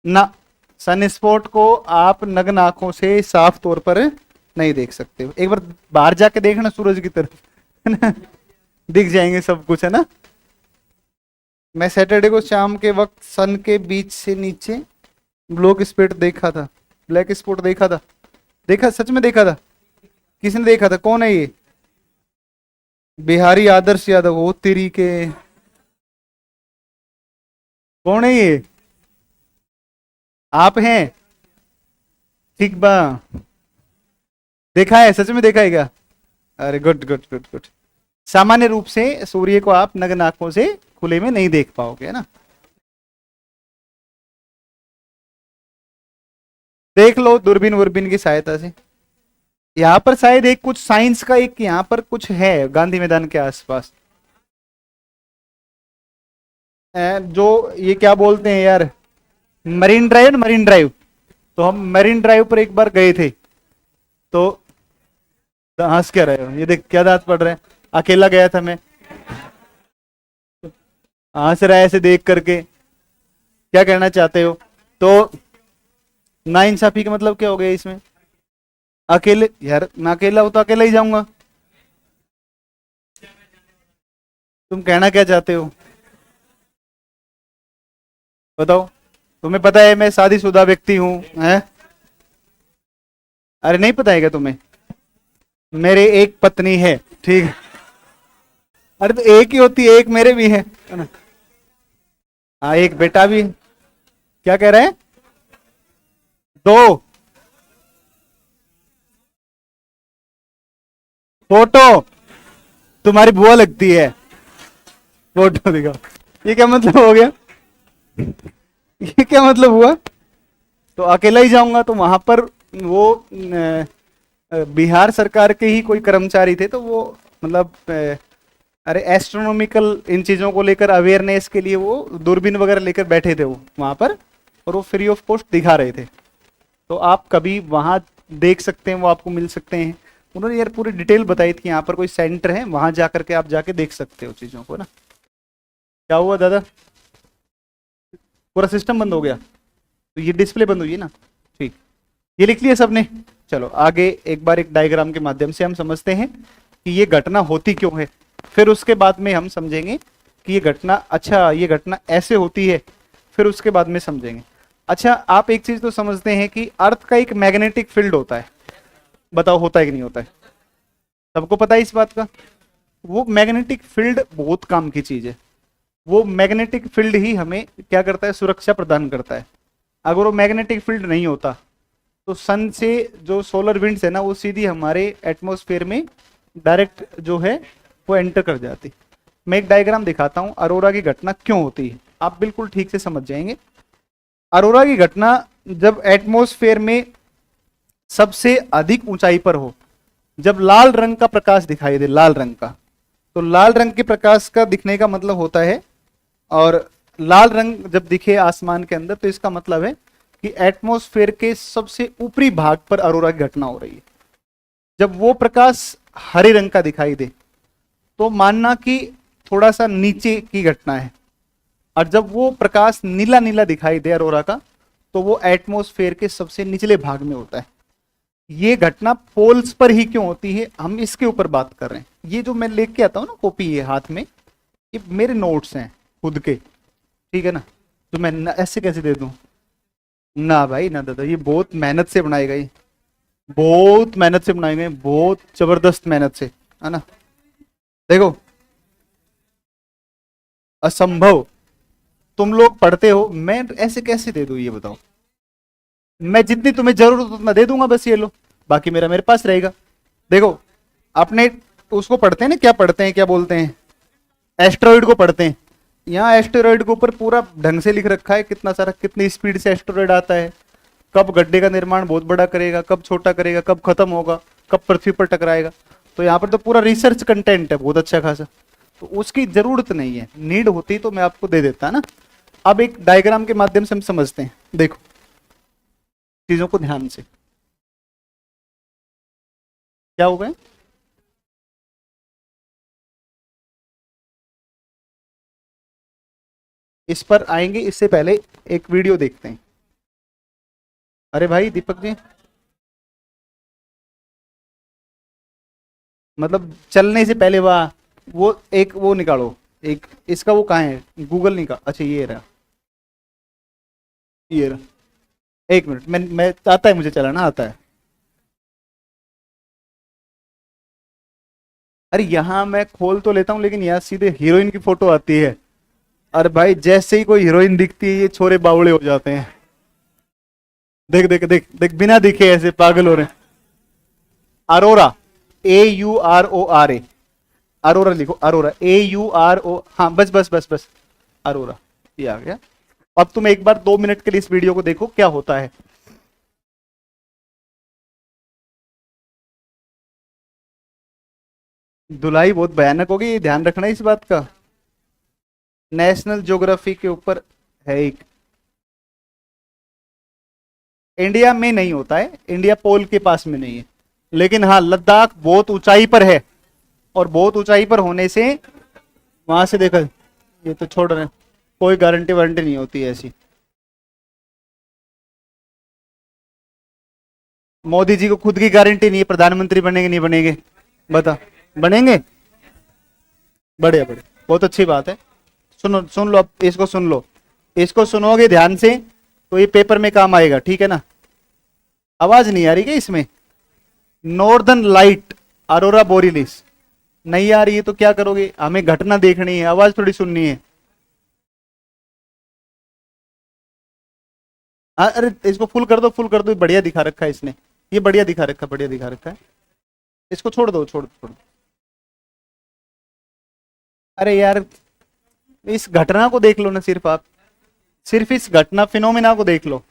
ना, सन स्पॉट को आप नग्न आंखों से साफ तौर पर नहीं देख सकते, एक बार बाहर जाके देखना सूरज की तरफ, है ना, दिख जाएंगे सब कुछ, है ना। मैं सैटरडे को शाम के वक्त सन के बीच से नीचे ब्लॉक स्पॉट देखा था, ब्लैक स्पॉट देखा था, देखा, सच में देखा था। किसने देखा था, कौन है ये, बिहारी आदर्श यादव, वो तेरी के, कौन है ये, आप हैं, ठीक बा, देखा है, सच में देखा है क्या, अरे गुड गुड गुड गुड। सामान्य रूप से सूर्य को आप नग्न आंखों से खुले में नहीं देख पाओगे, है ना। देख लो दूरबीन वुरबीन की सहायता से। यहाँ पर शायद एक कुछ साइंस का एक यहाँ पर कुछ है गांधी मैदान के आसपास, जो ये क्या बोलते हैं यार, मरीन ड्राइव ना, मरीन ड्राइव। तो हम मरीन ड्राइव पर एक बार गए थे, तो हंस क्या रहे हो, ये देख क्या दांत पड़ रहे हैं, अकेला गया था मैं, हंस रहा है ऐसे देख करके, क्या कहना चाहते हो। तो नाइंसाफी का मतलब क्या हो गया इसमें, अकेले यार, मैं अकेला हूं तो अकेला ही जाऊंगा। तुम कहना क्या चाहते हो बताओ। तुम्हें पता है मैं शादीशुदा व्यक्ति हूँ हैं? अरे नहीं पता है क्या तुम्हें? मेरे एक पत्नी है, ठीक है। अरे तो एक ही होती है, एक मेरे भी है ना? हाँ, एक बेटा भी है। क्या कह रहे हैं? दो। फोटो तुम्हारी बुआ लगती है। फोटो दिखाओ। ये क्या मतलब हो गया? ये क्या मतलब हुआ? तो अकेला ही जाऊंगा तो वहां पर वो बिहार सरकार के ही कोई कर्मचारी थे, तो वो मतलब अरे एस्ट्रोनॉमिकल इन चीजों को लेकर अवेयरनेस के लिए वो दूरबीन वगैरह लेकर बैठे थे वो वहां पर, और वो फ्री ऑफ कॉस्ट दिखा रहे थे। तो आप कभी वहां देख सकते हैं, वो आपको मिल सकते हैं। उन्होंने यार पूरी डिटेल बताई थी, यहाँ पर कोई सेंटर है, वहां जाकर के आप जाके देख सकते हो चीजों को ना। क्या हुआ दादा? पूरा सिस्टम बंद हो गया? तो ये डिस्प्ले बंद हुई है ना? ठीक। ये लिख लिया सबने? चलो आगे एक बार एक डायग्राम के माध्यम से हम समझते हैं कि ये घटना होती क्यों है। फिर उसके बाद में हम समझेंगे कि ये घटना, अच्छा ये घटना ऐसे होती है, फिर उसके बाद में समझेंगे। अच्छा, आप एक चीज तो समझते हैं कि अर्थ का एक मैग्नेटिक फील्ड होता है। बताओ होता है कि नहीं होता है? सबको पता है इस बात का? वो मैग्नेटिक फील्ड बहुत काम की चीज है। वो मैग्नेटिक फील्ड ही हमें क्या करता है? सुरक्षा प्रदान करता है। अगर वो मैग्नेटिक फील्ड नहीं होता तो सन से जो सोलर विंड्स है ना, वो सीधी हमारे एटमॉस्फेयर में डायरेक्ट जो है वो एंटर कर जाती। मैं एक डायग्राम दिखाता हूं, अरोरा की घटना क्यों होती है, आप बिल्कुल ठीक से समझ जाएंगे। अरोरा की घटना जब एटमॉस्फेयर में सबसे अधिक ऊंचाई पर हो, जब लाल रंग का प्रकाश दिखाई दे, लाल रंग का, तो लाल रंग के प्रकाश का दिखने का मतलब होता है, और लाल रंग जब दिखे आसमान के अंदर तो इसका मतलब है कि एटमॉस्फेयर के सबसे ऊपरी भाग पर अरोरा की घटना हो रही है। जब वो प्रकाश हरे रंग का दिखाई दे तो मानना कि थोड़ा सा नीचे की घटना है, और जब वो प्रकाश नीला नीला दिखाई दे अरोरा का, तो वो एटमॉस्फेयर के सबसे निचले भाग में होता है। ये घटना पोल्स पर ही क्यों होती है, हम इसके ऊपर बात कर रहे हैं। ये जो मैं लेके आता हूँ ना कॉपी, ये हाथ में, ये मेरे नोट्स हैं खुद के, ठीक है ना? तो मैं ऐसे कैसे दे दूं? ना भाई ना दादा, ये बहुत मेहनत से बनाए गए, बहुत मेहनत से बनाए गए, बहुत जबरदस्त मेहनत से, है ना? देखो, असंभव। तुम लोग पढ़ते हो, मैं ऐसे कैसे दे दूं ये बताओ? मैं जितनी तुम्हें जरूरत उतना दे दूंगा, बस ये लो, बाकी मेरा मेरे पास रहेगा। देखो, आपने उसको पढ़ते हैं ना, क्या पढ़ते हैं, क्या बोलते हैं, एस्ट्रॉइड को पढ़ते हैं। यहाँ एस्टेरॉइड के ऊपर पूरा ढंग से लिख रखा है कितना सारा, कितनी स्पीड से एस्टेरॉइड आता है, कब गड्ढे का निर्माण बहुत बड़ा करेगा, कब छोटा करेगा, कब खत्म होगा, कब पृथ्वी पर टकराएगा। तो यहाँ पर तो पूरा रिसर्च कंटेंट है बहुत अच्छा खासा। तो उसकी जरूरत नहीं है, नीड होती तो मैं आपको दे देता ना। अब एक डायग्राम के माध्यम से हम समझते हैं, देखो चीजों को ध्यान से। क्या हो गए? इस पर आएंगे, इससे पहले एक वीडियो देखते हैं। अरे भाई दीपक जी, मतलब चलने से पहले वाह, वो एक वो निकालो, एक इसका वो कहाँ है, गूगल निकाल, अच्छा ये रहा, ये रहा। एक मिनट, मैं आता है, मुझे चलाना आता है। अरे यहाँ मैं खोल तो लेता हूँ, लेकिन यहाँ सीधे हीरोइन की फोटो आती है। अरे भाई जैसे ही कोई हीरोइन दिखती है, ये छोरे बावड़े हो जाते हैं। देख देख देख देख, बिना दिखे ऐसे पागल हो रहे हैं। अरोरा, AURORA, अरोरा लिखो, अरोरा, AURO, हाँ बस बस बस बस, अरोरा, ये आ गया। अब तुम एक बार 2 मिनट के लिए इस वीडियो को देखो क्या होता है। धुलाई बहुत भयानक होगी, ये ध्यान रखना इस बात का। नेशनल ज्योग्राफी के ऊपर है एक। इंडिया में नहीं होता है, इंडिया पोल के पास में नहीं है, लेकिन हाँ लद्दाख बहुत ऊंचाई पर है, और बहुत ऊंचाई पर होने से वहां से देखा, ये तो छोड़ रहे हैं, कोई गारंटी वारंटी नहीं होती है ऐसी। मोदी जी को खुद की गारंटी नहीं है प्रधानमंत्री बनेंगे नहीं बनेंगे, बता। बनेंगे, बढ़िया बढ़िया, बहुत अच्छी बात है। सुनो, सुन लो, अब इसको सुन लो, इसको सुनोगे ध्यान से तो ये पेपर में काम आएगा, ठीक है ना। आवाज नहीं आ रही क्या इसमें? नॉर्दर्न लाइट, अरोरा बोरिलिस, नहीं आ रही है तो क्या करोगे? हमें घटना देखनी है, आवाज थोड़ी सुननी है। अरे इसको फुल कर दो, फुल कर दो, बढ़िया दिखा रखा है इसने, ये बढ़िया दिखा रखा है, बढ़िया दिखा रखा है। इसको छोड़ दो, छोड़ दो, छोड़ दो। अरे यार, इस घटना को देख लो ना सिर्फ आप, सिर्फ इस घटना फिनोमिना को देख लो।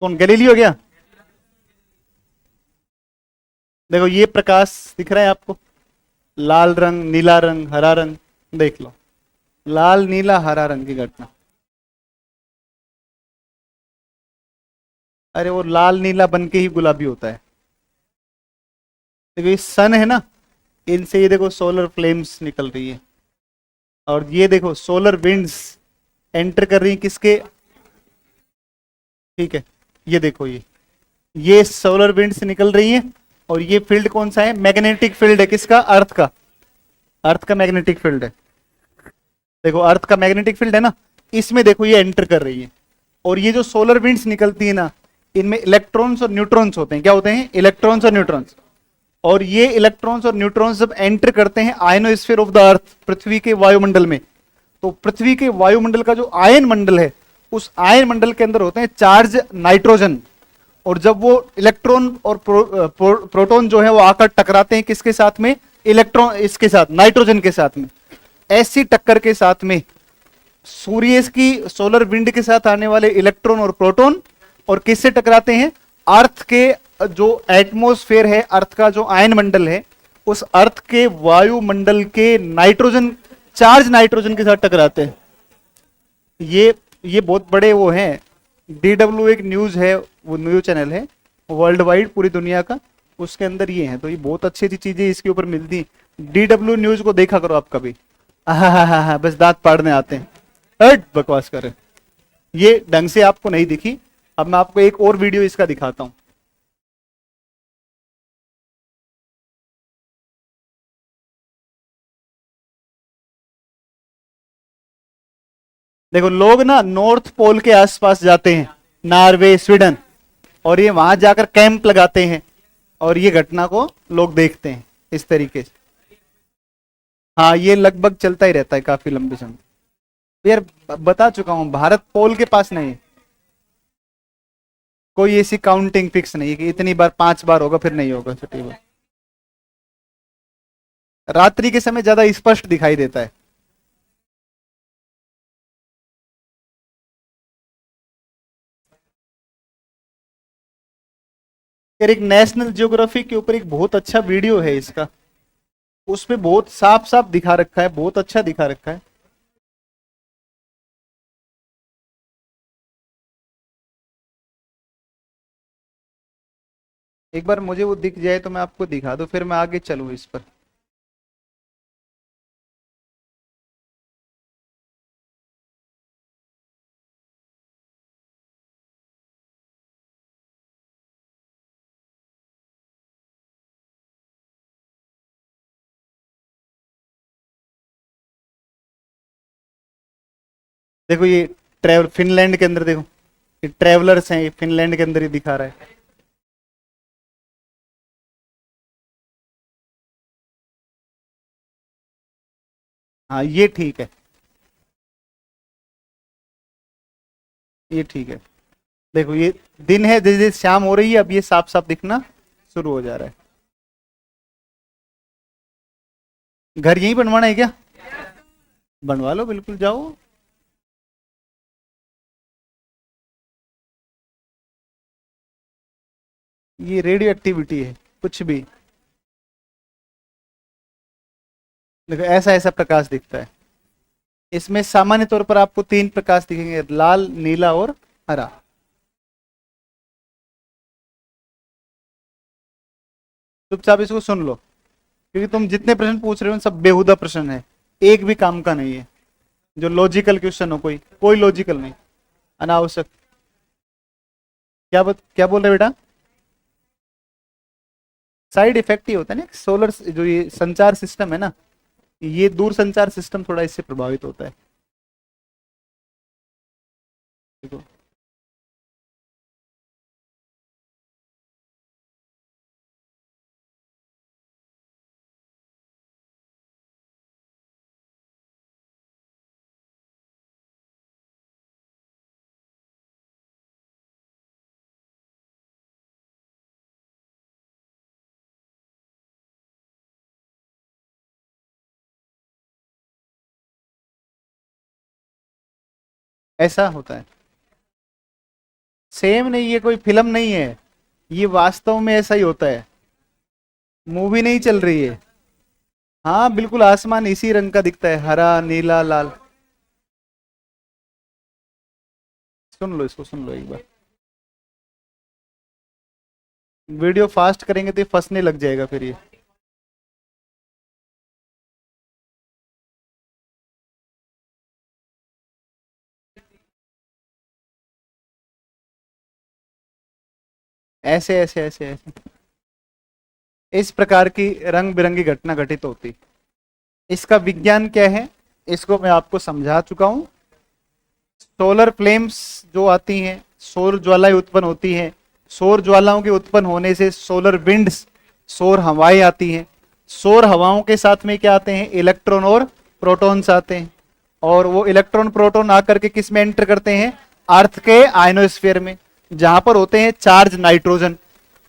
कौन, गैलीलियो गया? देखो ये प्रकाश दिख रहा है आपको, लाल रंग, नीला रंग, हरा रंग, देख लो, लाल नीला हरा रंग की घटना। अरे वो लाल नीला बन के ही गुलाबी होता है। देखो ये सन है ना, इनसे ये देखो सोलर फ्लेम्स निकल रही है, और ये देखो सोलर विंड्स एंटर कर रही है किसके, ठीक है, ये देखो ये सोलर विंड्स निकल रही है, और ये फील्ड कौन सा है? मैग्नेटिक फील्ड है, किसका? अर्थ का, अर्थ का मैग्नेटिक फील्ड है। देखो अर्थ का मैग्नेटिक फील्ड है ना, इसमें देखो ये एंटर कर रही है, और ये जो सोलर विंड्स निकलती है ना, इनमें इलेक्ट्रॉन्स और न्यूट्रॉन्स होते हैं। क्या होते हैं? इलेक्ट्रॉन्स और न्यूट्रॉन्स। और ये इलेक्ट्रॉन्स और न्यूट्रॉन्स जब एंटर करते हैं आयनोस्फीयर ऑफ द अर्थ, पृथ्वी के वायुमंडल में, तो पृथ्वी के वायुमंडल का जो आयन मंडल है, उस आयन मंडल के अंदर होते हैं चार्ज नाइट्रोजन। और जब वो इलेक्ट्रॉन और प्रोटॉन जो है वो आकर टकराते हैं किसके साथ में? इलेक्ट्रॉन, इसके साथ, नाइट्रोजन के साथ में। ऐसी टक्कर के साथ में सूर्य की सोलर विंड के साथ आने वाले इलेक्ट्रॉन और प्रोटॉन और किससे टकराते हैं? अर्थ के जो एटमॉस्फेयर है, अर्थ का जो आयन मंडल है, उस अर्थ के वायुमंडल के नाइट्रोजन, चार्ज नाइट्रोजन के साथ टकराते हैं। ये बहुत बड़े वो हैं, DW एक न्यूज है, वो न्यूज चैनल है वर्ल्ड वाइड, पूरी दुनिया का, उसके अंदर ये है। तो ये बहुत अच्छी अच्छी चीजें इसके ऊपर मिलती। DW न्यूज को देखा करो आप कभी। हाँ, बस दांत पाड़ने आते हैं, हट बकवास कर रहे हैं। ये ढंग से आपको नहीं दिखी, अब मैं आपको एक और वीडियो इसका दिखाता हूं। देखो लोग ना नॉर्थ पोल के आसपास जाते हैं, नॉर्वे, स्वीडन, और ये वहां जाकर कैंप लगाते हैं, और ये घटना को लोग देखते हैं इस तरीके से। हाँ, ये लगभग चलता ही रहता है काफी लंबे समय। तो यार बता चुका हूं, भारत पोल के पास नहीं है, कोई ऐसी काउंटिंग फिक्स नहीं है कि इतनी बार, 5 बार होगा फिर नहीं होगा, छठी बार। रात्रि के समय ज्यादा स्पष्ट दिखाई देता है। यार एक नेशनल ज्योग्राफी के ऊपर एक बहुत अच्छा वीडियो है इसका, उसपे बहुत साफ साफ दिखा रखा है, बहुत अच्छा दिखा रखा है। एक बार मुझे वो दिख जाए तो मैं आपको दिखा दूं, फिर मैं आगे चलूं इस पर। देखो ये ट्रेवल, फिनलैंड के अंदर देखो, ये ट्रेवलर्स हैं, ये फिनलैंड के अंदर ही दिखा रहा है। हाँ ये ठीक है, ये ठीक है। देखो ये दिन है, जैसे जैसे शाम हो रही है, अब ये साफ साफ दिखना शुरू हो जा रहा है। घर यहीं बनवाना है क्या? बनवा लो, बिल्कुल जाओ। ये रेडियो एक्टिविटी है, कुछ भी। देखो ऐसा ऐसा प्रकाश दिखता है। इसमें सामान्य तौर पर आपको 3 प्रकाश दिखेंगे, लाल, नीला और हरा। चुपचाप इसको सुन लो। क्योंकि तुम जितने प्रश्न पूछ रहे हो सब बेहुदा प्रश्न है, एक भी काम का नहीं है। जो लॉजिकल क्वेश्चन हो, कोई कोई लॉजिकल नहीं, अनावश्यक। क्या बोल रहे बेटा? साइड इफेक्ट ही होता है ना, सोलर जो ये संचार सिस्टम है ना, ये दूर संचार सिस्टम थोड़ा इससे प्रभावित होता है। देखो, ऐसा होता है। सेम नहीं, ये कोई फिल्म नहीं है, ये वास्तव में ऐसा ही होता है। मूवी नहीं चल रही है। हाँ बिल्कुल, आसमान इसी रंग का दिखता है, हरा नीला लाल। सुन लो इसको, सुन लो एक बार। वीडियो फास्ट करेंगे तो ये फंसने लग जाएगा फिर ये। ऐसे ऐसे ऐसे ऐसे इस प्रकार की रंग बिरंगी घटना घटित होती। इसका विज्ञान क्या है, इसको मैं आपको समझा चुका हूं। सोलर फ्लेम्स जो आती हैं, सौर ज्वालाएं उत्पन्न होती हैं। सौर ज्वालाओं के उत्पन्न होने से सोलर विंड्स, सौर हवाएं आती हैं। सौर हवाओं के साथ में क्या आते हैं? इलेक्ट्रॉन और प्रोटॉन्स आते हैं। और वो इलेक्ट्रॉन प्रोटॉन आकर के किस में एंटर करते हैं? अर्थ के आयनोस्फीयर में, जहां पर होते हैं चार्ज नाइट्रोजन।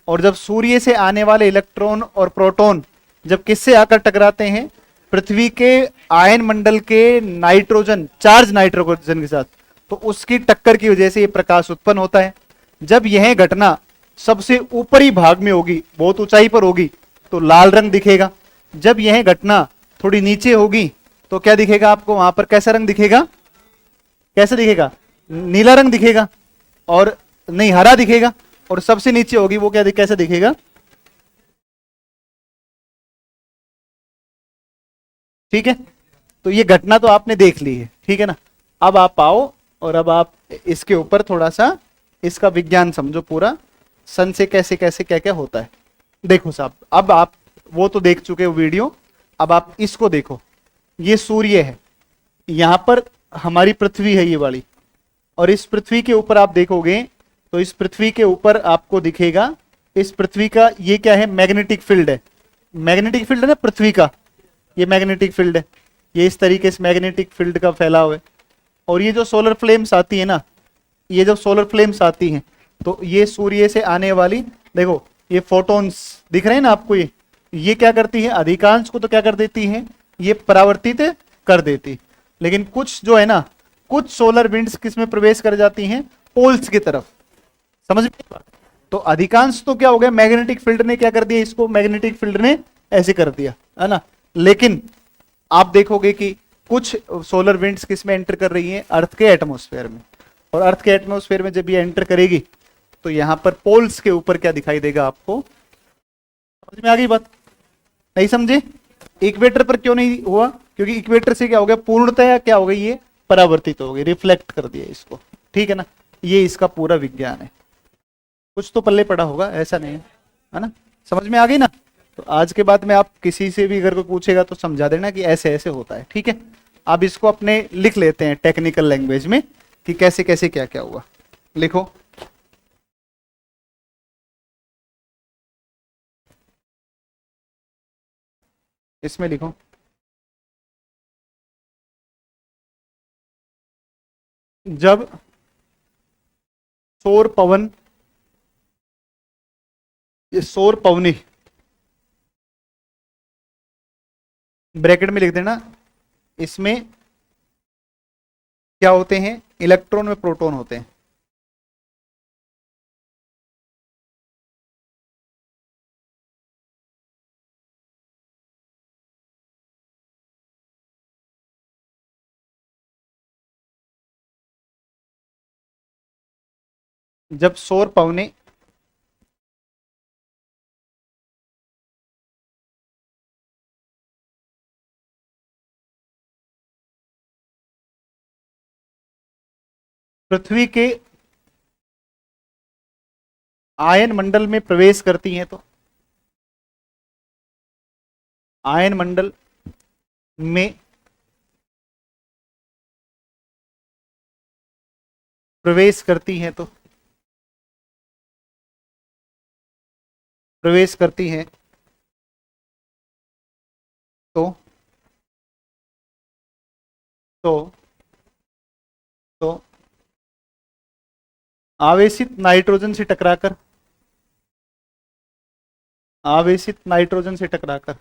और जब सूर्य से आने वाले इलेक्ट्रॉन और प्रोटॉन जब किससे आकर टकराते हैं? पृथ्वी के आयन मंडल के नाइट्रोजन, चार्ज नाइट्रोजन के साथ, तो उसकी टक्कर की वजह से ये प्रकाश उत्पन्न होता है। जब यह घटना सबसे ऊपरी भाग में होगी, बहुत ऊंचाई पर होगी, तो लाल रंग दिखेगा। जब यह घटना थोड़ी नीचे होगी तो क्या दिखेगा आपको? वहां पर कैसा रंग दिखेगा? कैसा दिखेगा? नीला रंग दिखेगा। और नहीं, हरा दिखेगा। और सबसे नीचे होगी वो क्या कैसा दिखेगा? ठीक है, तो ये घटना तो आपने देख ली है, ठीक है ना। अब आप आओ और अब आप इसके ऊपर थोड़ा सा इसका विज्ञान समझो पूरा, सन से कैसे कैसे क्या क्या होता है। देखो साहब, अब आप वो तो देख चुके हो वीडियो, अब आप इसको देखो। ये सूर्य है, यहां पर हमारी पृथ्वी है ये वाली, और इस पृथ्वी के ऊपर आप देखोगे तो इस पृथ्वी के ऊपर आपको दिखेगा, इस पृथ्वी का ये क्या है? मैग्नेटिक फील्ड है। मैग्नेटिक फील्ड है ना पृथ्वी का, ये मैग्नेटिक फील्ड है। ये इस तरीके से मैग्नेटिक फील्ड का फैलाव है। और ये जो सोलर फ्लेम्स आती है ना, ये जब सोलर फ्लेम्स आती हैं तो ये सूर्य से आने वाली, देखो ये फोटॉन्स दिख रहे हैं ना आपको, ये क्या करती है? अधिकांश को तो क्या कर देती है? ये परावर्तित कर देती। लेकिन कुछ जो है ना, कुछ सोलर विंड्स किस में प्रवेश कर जाती हैं? पोल्स की तरफ। समझ में आई बात? तो अधिकांश तो क्या हो गया? मैग्नेटिक फील्ड ने क्या कर दिया इसको? मैग्नेटिक फील्ड ने ऐसे कर दिया, है ना। लेकिन आप देखोगे कि कुछ सोलर विंड्स किस में एंटर कर रही हैं? अर्थ के एटमॉस्फेयर में। और अर्थ के एटमॉस्फेयर में जब ये एंटर करेगी तो यहां पर पोल्स के ऊपर क्या दिखाई देगा आपको? समझ में आ गई बात? नहीं समझे? इक्वेटर पर क्यों नहीं हुआ? क्योंकि इक्वेटर से क्या हो गया? पूर्णतया क्या हो गई? ये परावर्तित हो गई, रिफ्लेक्ट कर दिया इसको, ठीक है ना। ये इसका पूरा विज्ञान है। कुछ तो पल्ले पड़ा होगा, ऐसा नहीं है ना। समझ में आ गई ना? तो आज के बाद में आप किसी से भी अगर कोई पूछेगा तो समझा देना कि ऐसे ऐसे होता है, ठीक है। अब इसको अपने लिख लेते हैं टेक्निकल लैंग्वेज में कि कैसे कैसे क्या क्या हुआ। लिखो, इसमें लिखो। जब सौर पवन, ये सौर पवनी, ब्रैकेट में लिख देना, इसमें क्या होते हैं? इलेक्ट्रॉन में प्रोटॉन होते हैं। जब सौर पवने पृथ्वी के आयन मंडल में प्रवेश करती हैं तो आयन मंडल में प्रवेश करती हैं तो प्रवेश करती हैं तो तो तो आवेशित नाइट्रोजन से टकराकर आवेशित नाइट्रोजन से टकराकर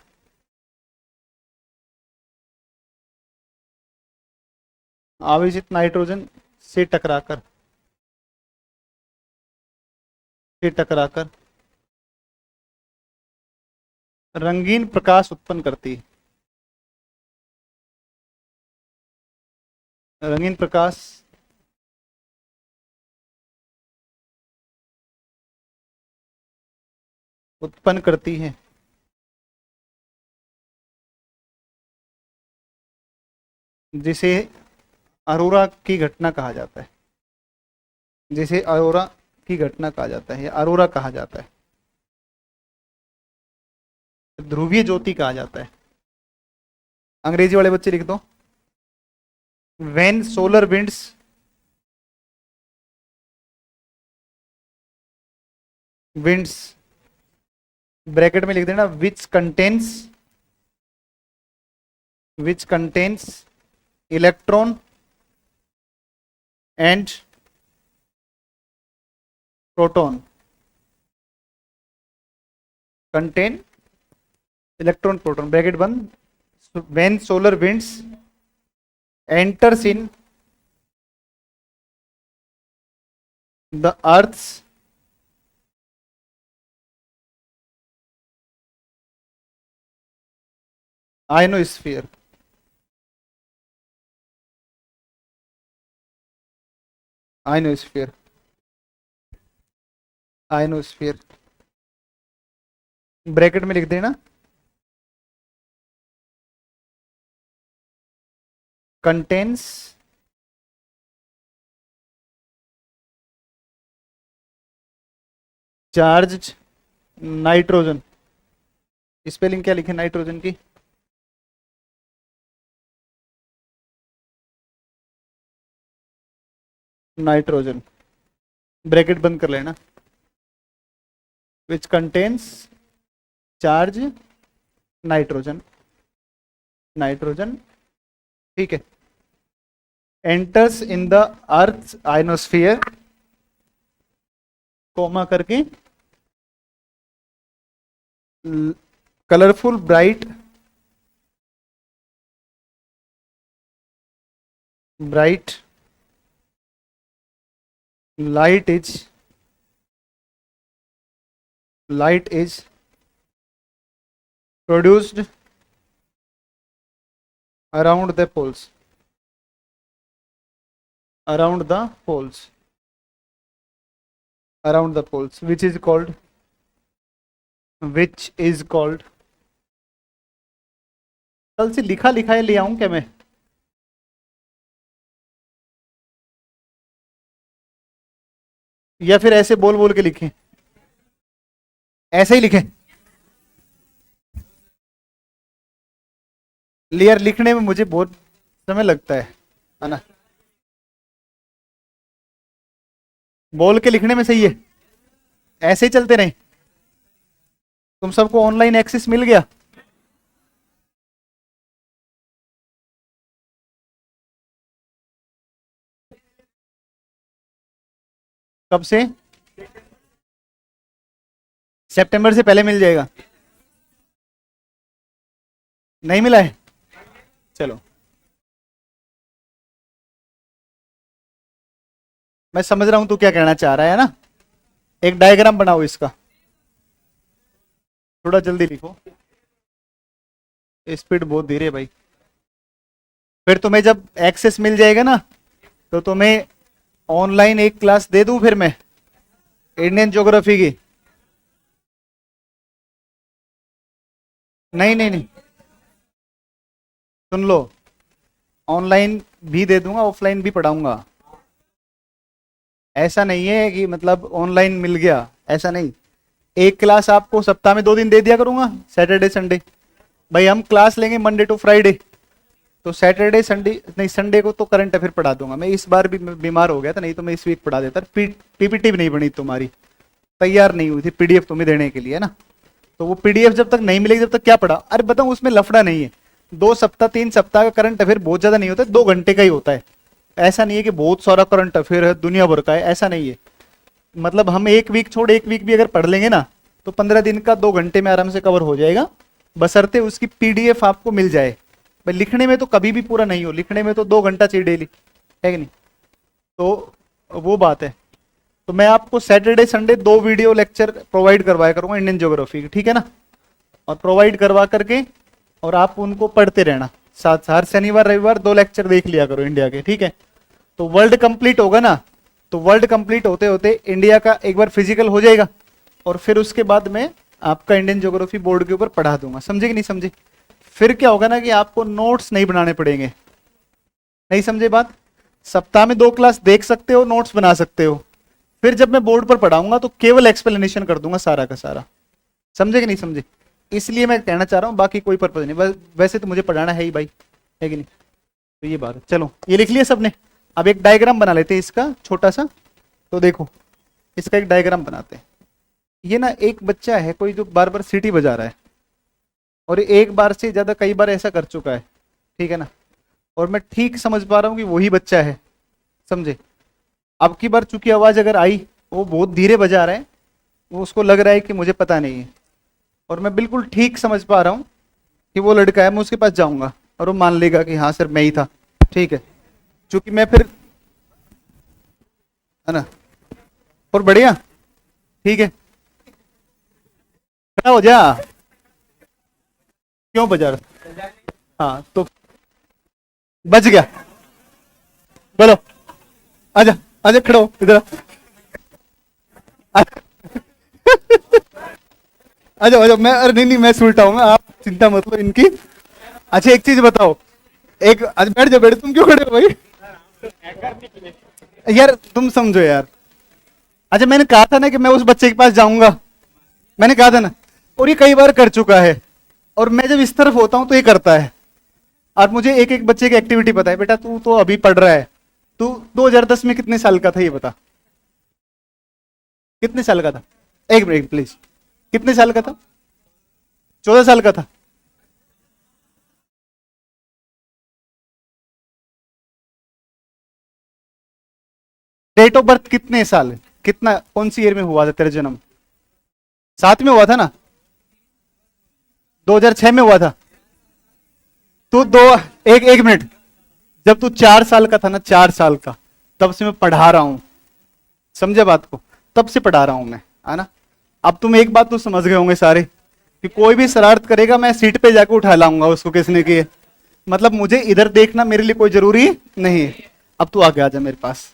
आवेशित नाइट्रोजन से टकराकर से टकराकर रंगीन प्रकाश उत्पन्न करती है। रंगीन प्रकाश उत्पन्न करती है। जिसे अरोरा की घटना कहा जाता है। जिसे अरोरा की घटना कहा जाता है या अरोरा कहा जाता है, ध्रुवीय ज्योति कहा जाता है। अंग्रेजी वाले बच्चे लिख दो, when solar winds winds bracket में लिख देना which contains electron and proton contain electron proton bracket बंद। When solar winds enters in the earth's ionosphere ionosphere ionosphere bracket में लिख देना कंटेन्स चार्ज्ड नाइट्रोजन। स्पेलिंग क्या लिखे नाइट्रोजन की? नाइट्रोजन ब्रैकेट बंद कर लेना। Which contains charge nitrogen nitrogen ठीक है। Enters in the earth ionosphere comma करके colourful bright light is produced around the poles which is called कल से लिखा लिखा है ले आऊं क्या मैं? या फिर ऐसे बोल बोल के लिखें? ऐसे ही लिखें? लेयर लिखने में मुझे बहुत समय लगता है ना? बोल के लिखने में सही है, ऐसे ही चलते रहे। तुम सबको ऑनलाइन एक्सेस मिल गया? कब से? सितंबर से पहले मिल जाएगा? नहीं मिला है? चलो मैं समझ रहा हूं तू क्या कहना चाह रहा है ना। एक डायग्राम बनाओ इसका, थोड़ा जल्दी लिखो, स्पीड बहुत धीरे भाई। फिर तुम्हें जब एक्सेस मिल जाएगा ना तो तुम्हें ऑनलाइन एक क्लास दे दूं फिर मैं इंडियन ज्योग्राफी की। नहीं नहीं नहीं, सुन लो, ऑनलाइन भी दे दूंगा, ऑफलाइन भी पढ़ाऊंगा। ऐसा नहीं है कि मतलब ऑनलाइन मिल गया, ऐसा नहीं। एक क्लास आपको सप्ताह में 2 दिन दे दिया करूंगा, सैटरडे संडे। भाई हम क्लास लेंगे मंडे टू फ्राइडे, तो सैटरडे संडे नहीं, संडे को तो करंट अफेयर पढ़ा दूंगा मैं। इस बार भी मैं बीमार हो गया था, नहीं तो मैं इस वीक पढ़ा देता। पीपीटी भी नहीं बनी तुम्हारी, तैयार नहीं हुई थी पीडीएफ तुम्हें देने के लिए, है ना। तो वो पीडीएफ जब तक नहीं मिलेगी जब तक क्या पढ़ा। अरे बताऊं, उसमें लफड़ा नहीं है। 2 सप्ताह 3 सप्ताह का करंट अफेयर बहुत ज्यादा नहीं होता है, 2 घंटे का ही होता है। ऐसा नहीं है कि बहुत सारा करंट अफेयर है दुनिया भर का है, ऐसा नहीं है। मतलब हम एक वीक छोड़ एक वीक भी अगर पढ़ लेंगे ना, तो 15 दिन का 2 घंटे में आराम से कवर हो जाएगा, बशर्ते उसकी पीडीएफ आपको मिल जाए। भाई लिखने में तो कभी भी पूरा नहीं हो, लिखने में तो 2 घंटा चाहिए डेली, है कि नहीं। तो वो बात है। तो मैं आपको Saturday Sunday 2 video lecture provide करवाया करूंगा इंडियन ज्योग्राफी की, ठीक है ना। और प्रोवाइड करवा करके और आप उनको पढ़ते रहना साथ, हर शनिवार रविवार 2 लेक्चर देख लिया करो इंडिया के, ठीक है। तो वर्ल्ड कंप्लीट होगा ना, तो वर्ल्ड कंप्लीट होते होते इंडिया का एक बार फिजिकल हो जाएगा, और फिर उसके बाद में आपका इंडियन ज्योग्राफी बोर्ड के ऊपर पढ़ा दूंगा, समझे कि नहीं समझे। फिर क्या होगा ना कि आपको नोट्स नहीं बनाने पड़ेंगे, नहीं समझे बात। सप्ताह में 2 क्लास देख सकते हो, नोट्स बना सकते हो। फिर जब मैं बोर्ड पर पढ़ाऊंगा तो केवल एक्सप्लेनेशन कर दूंगा सारा का सारा, समझे कि नहीं समझे। इसलिए मैं कहना चाह रहा हूँ, बाकी कोई पर्पज नहीं, वैसे तो मुझे पढ़ाना है ही भाई, है कि नहीं। तो ये बात है। चलो ये लिख लिया सबने। अब एक डायग्राम बना लेते हैं इसका छोटा सा। तो देखो इसका एक डायग्राम बनाते हैं। ये ना एक बच्चा है कोई जो बार बार सीटी बजा रहा है, और एक बार से ज्यादा कई बार ऐसा कर चुका है, ठीक है ना। और मैं ठीक समझ पा रहा हूँ कि वही बच्चा है, समझे। अब की बार चूंकि आवाज अगर आई, वो बहुत धीरे बजा रहा है, वो उसको लग रहा है कि मुझे पता नहीं है। और मैं बिल्कुल ठीक समझ पा रहा हूँ कि वो लड़का है, मैं उसके पास जाऊंगा और वो मान लेगा कि हाँ सर मैं ही था, ठीक है। चूंकि मैं फिर, है ना, और बढ़िया, ठीक है। खड़ा हो जा, क्यों बजा रहा। हाँ तो बच गया, बोलो आजा, आजा खड़ा हो इधर आ। अच्छा अच्छा, मैं, अरे नहीं नहीं मैं सुलटा हूँ, आप चिंता मत लो इनकी। अच्छा एक चीज बताओ, एक आज बैठ जाओ, बैठ, तुम क्यों खड़े हो भाई यार, तुम समझो यार। अच्छा मैंने कहा था ना कि मैं उस बच्चे के पास जाऊंगा, मैंने कहा था ना। और ये कई बार कर चुका है, और मैं जब इस तरफ होता हूं तो ये करता है। और मुझे एक एक बच्चे की एक्टिविटी पता है। बेटा तू तो अभी पढ़ रहा है, तू 2010 में कितने साल का था ये बता, कितने साल का था। एक मिनट प्लीज, कितने साल का था। 14 साल का था। डेट ऑफ बर्थ कितने साल, कितना, कौन सी ईयर में हुआ था तेरा जन्म। 7 में हुआ था ना, 2006 में हुआ था। तू दो, एक एक मिनट, जब तू 4 साल का था ना, 4 साल का, तब से मैं पढ़ा रहा हूं, समझे बात को, तब से पढ़ा रहा हूं मैं, है ना। अब तुम एक बात तो समझ गए होंगे सारे कि कोई भी शरारत करेगा मैं सीट पे जाकर उठा लाऊंगा उसको, किसने की है। मतलब मुझे इधर देखना मेरे लिए कोई जरूरी नहीं है। अब तू आगे आ जा मेरे पास।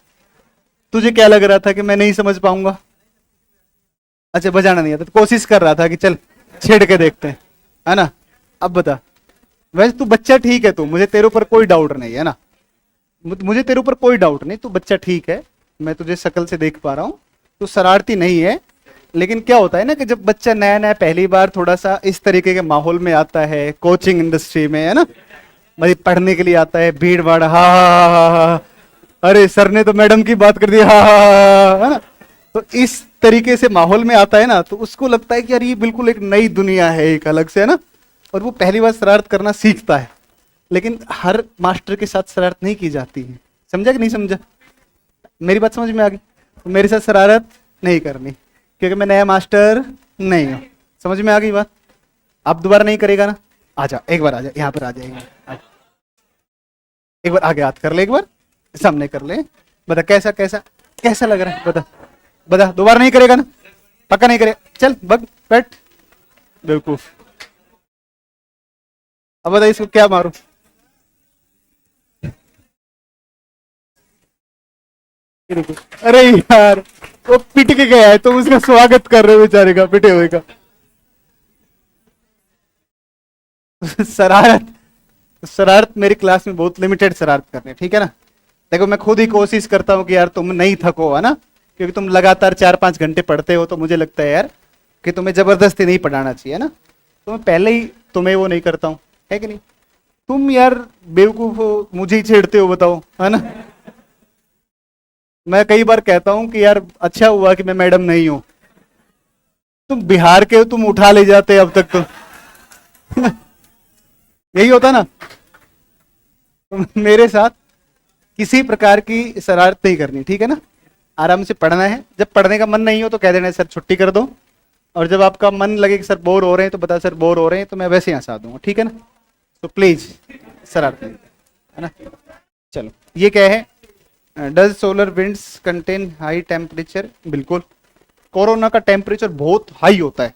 तुझे क्या लग रहा था कि मैं नहीं समझ पाऊंगा। अच्छा बजाना नहीं आता तो कोशिश कर रहा था कि चल छेड़ के देखते हैं, है ना। अब बता, वैसे तू बच्चा ठीक है, तू, मुझे तेरे ऊपर कोई डाउट नहीं है ना, मुझे तेरे ऊपर कोई डाउट नहीं, तू बच्चा ठीक है, मैं तुझे शक्ल से देख पा रहा हूँ, तू शरारती नहीं है। लेकिन क्या होता है ना कि जब बच्चा नया नया पहली बार थोड़ा सा इस तरीके के माहौल में आता है, कोचिंग इंडस्ट्री में, है ना, मतलब पढ़ने के लिए आता है, भीड़ भाड़, हा हा हा हा, अरे सर ने तो मैडम की बात कर दी, हा हा हा, है ना। तो इस तरीके से माहौल में आता है ना, तो उसको लगता है कि यार ये बिल्कुल एक नई दुनिया है, एक अलग से, है ना। और वो पहली बार शरारत करना सीखता है। लेकिन हर मास्टर के साथ शरारत नहीं की जाती है, समझा कि नहीं समझा। मेरी बात समझ में आ गई। तो मेरे साथ शरारत नहीं करनी, क्योंकि मैं नया मास्टर नहीं हूं। समझ में आ गई बात। अब दोबारा नहीं करेगा ना, आजा एक बार, आजा यहाँ पर, आ जाएगा एक बार, आगे हाथ कर ले, एक बार सामने कर ले। बता कैसा कैसा कैसा लग रहा है, बता बता, दोबारा नहीं करेगा ना, पक्का नहीं करेगा। चल बग बैठ बेवकूफ। अब बता इसको क्या मारूं। अरे यार वो पिट के गया है, तुम उसका स्वागत कर रहे हो बेचारे का, पिटे हुए का। शरारत, शरारत मेरी क्लास में बहुत लिमिटेड शरारत करने, ठीक है ना। देखो मैं खुद ही कोशिश करता हूँ कि यार तुम नहीं थको, है ना, क्योंकि तुम लगातार 4-5 घंटे पढ़ते हो, तो मुझे लगता है यार कि तुम्हें जबरदस्ती नहीं पढ़ाना चाहिए ना। तो मैं पहले ही तुम्हें वो नहीं करता हूँ, है कि नहीं। तुम यार बेवकूफ हो, मुझे ही छेड़ते हो, बताओ, है ना। मैं कई बार कहता हूँ कि यार अच्छा हुआ कि मैं मैडम नहीं हूं, तुम बिहार के हो, तुम उठा ले जाते अब तक तो। यही होता ना। तो मेरे साथ किसी प्रकार की शरारत नहीं करनी, ठीक है ना। आराम से पढ़ना है, जब पढ़ने का मन नहीं हो तो कह देना सर छुट्टी कर दो, और जब आपका मन लगे कि सर बोर हो रहे हैं तो बता सर बोर हो रहे हैं, तो मैं वैसे ही हंसा दूंगा, ठीक है ना। तो प्लीज शरारत नहीं, है ना। चलो ये क्या है, does solar winds contain high temperature. बिल्कुल, कोरोना का टेम्परेचर बहुत हाई होता है,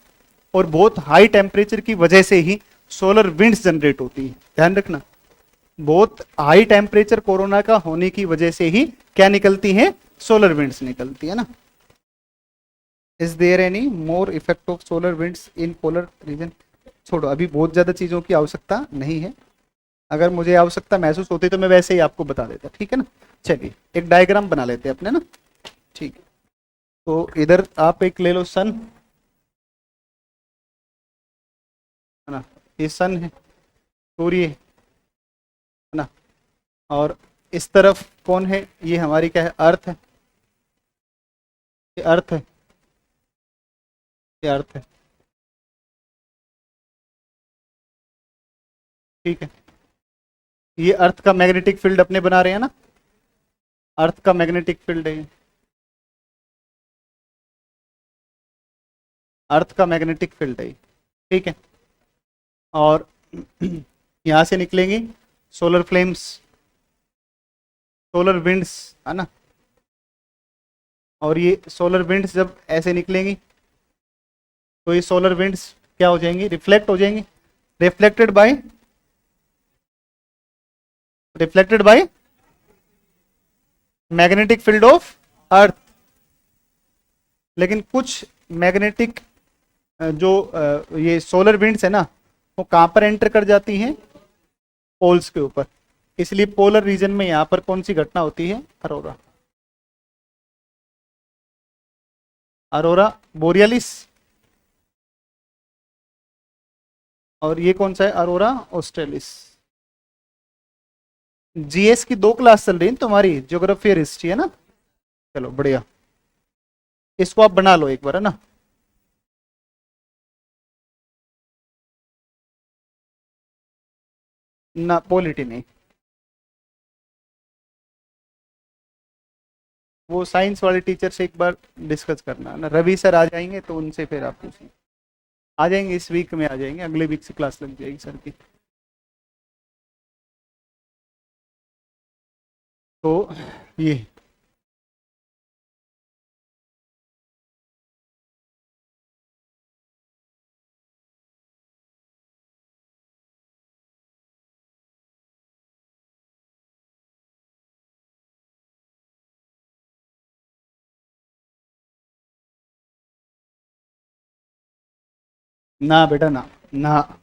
और बहुत हाई टेम्परेचर की वजह से ही सोलर विंड्स जनरेट होती है, ध्यान रखना। बहुत हाई टेम्परेचर कोरोना का होने की वजह से ही क्या निकलती है, सोलर विंड्स निकलती है ना। Is there any more effect of solar winds in polar region. छोड़ो, अभी बहुत ज्यादा चीजों की आवश्यकता नहीं है। अगर मुझे आवश्यकता महसूस होती तो मैं वैसे ही आपको बता देता, ठीक है ना। चलिए एक डायग्राम बना लेते हैं अपने ना, ठीक है। तो इधर आप एक ले लो सन, है ना। ये सन है, सूर्य है ना। और इस तरफ कौन है, ये हमारी क्या है, अर्थ है। ये अर्थ है, ये अर्थ है, ठीक है। ये अर्थ का मैग्नेटिक फील्ड अपने बना रहे हैं ना, अर्थ का मैग्नेटिक फील्ड है, अर्थ का मैग्नेटिक फील्ड है, ठीक है। और यहां से निकलेंगी सोलर फ्लेम्स, सोलर विंड्स, है ना। और ये सोलर विंड्स जब ऐसे निकलेंगी तो ये सोलर विंड्स क्या हो जाएंगी, रिफ्लेक्ट हो जाएंगी। Reflected by, reflected by magnetic field of earth. लेकिन कुछ मैग्नेटिक जो ये सोलर विंड्स है ना, वो कहां पर एंटर कर जाती हैं, पोल्स के ऊपर। इसलिए पोलर रीजन में यहां पर कौन सी घटना होती है, अरोरा, अरोरा बोरियलिस। और ये कौन सा है, अरोरा ऑस्ट्रेलिस। जीएस की 2 क्लास चल रही है तुम्हारी, ज्योग्राफी और हिस्ट्री, है ना। चलो बढ़िया, इसको आप बना लो एक बार, है ना। ना पॉलिटी नहीं, वो साइंस वाले टीचर से एक बार डिस्कस करना ना, रवि सर आ जाएंगे तो उनसे फिर आप पूछें। आ जाएंगे, इस वीक में आ जाएंगे, अगले वीक से क्लास लग जाएगी सर की। तो ये ना बेटा ना, ना।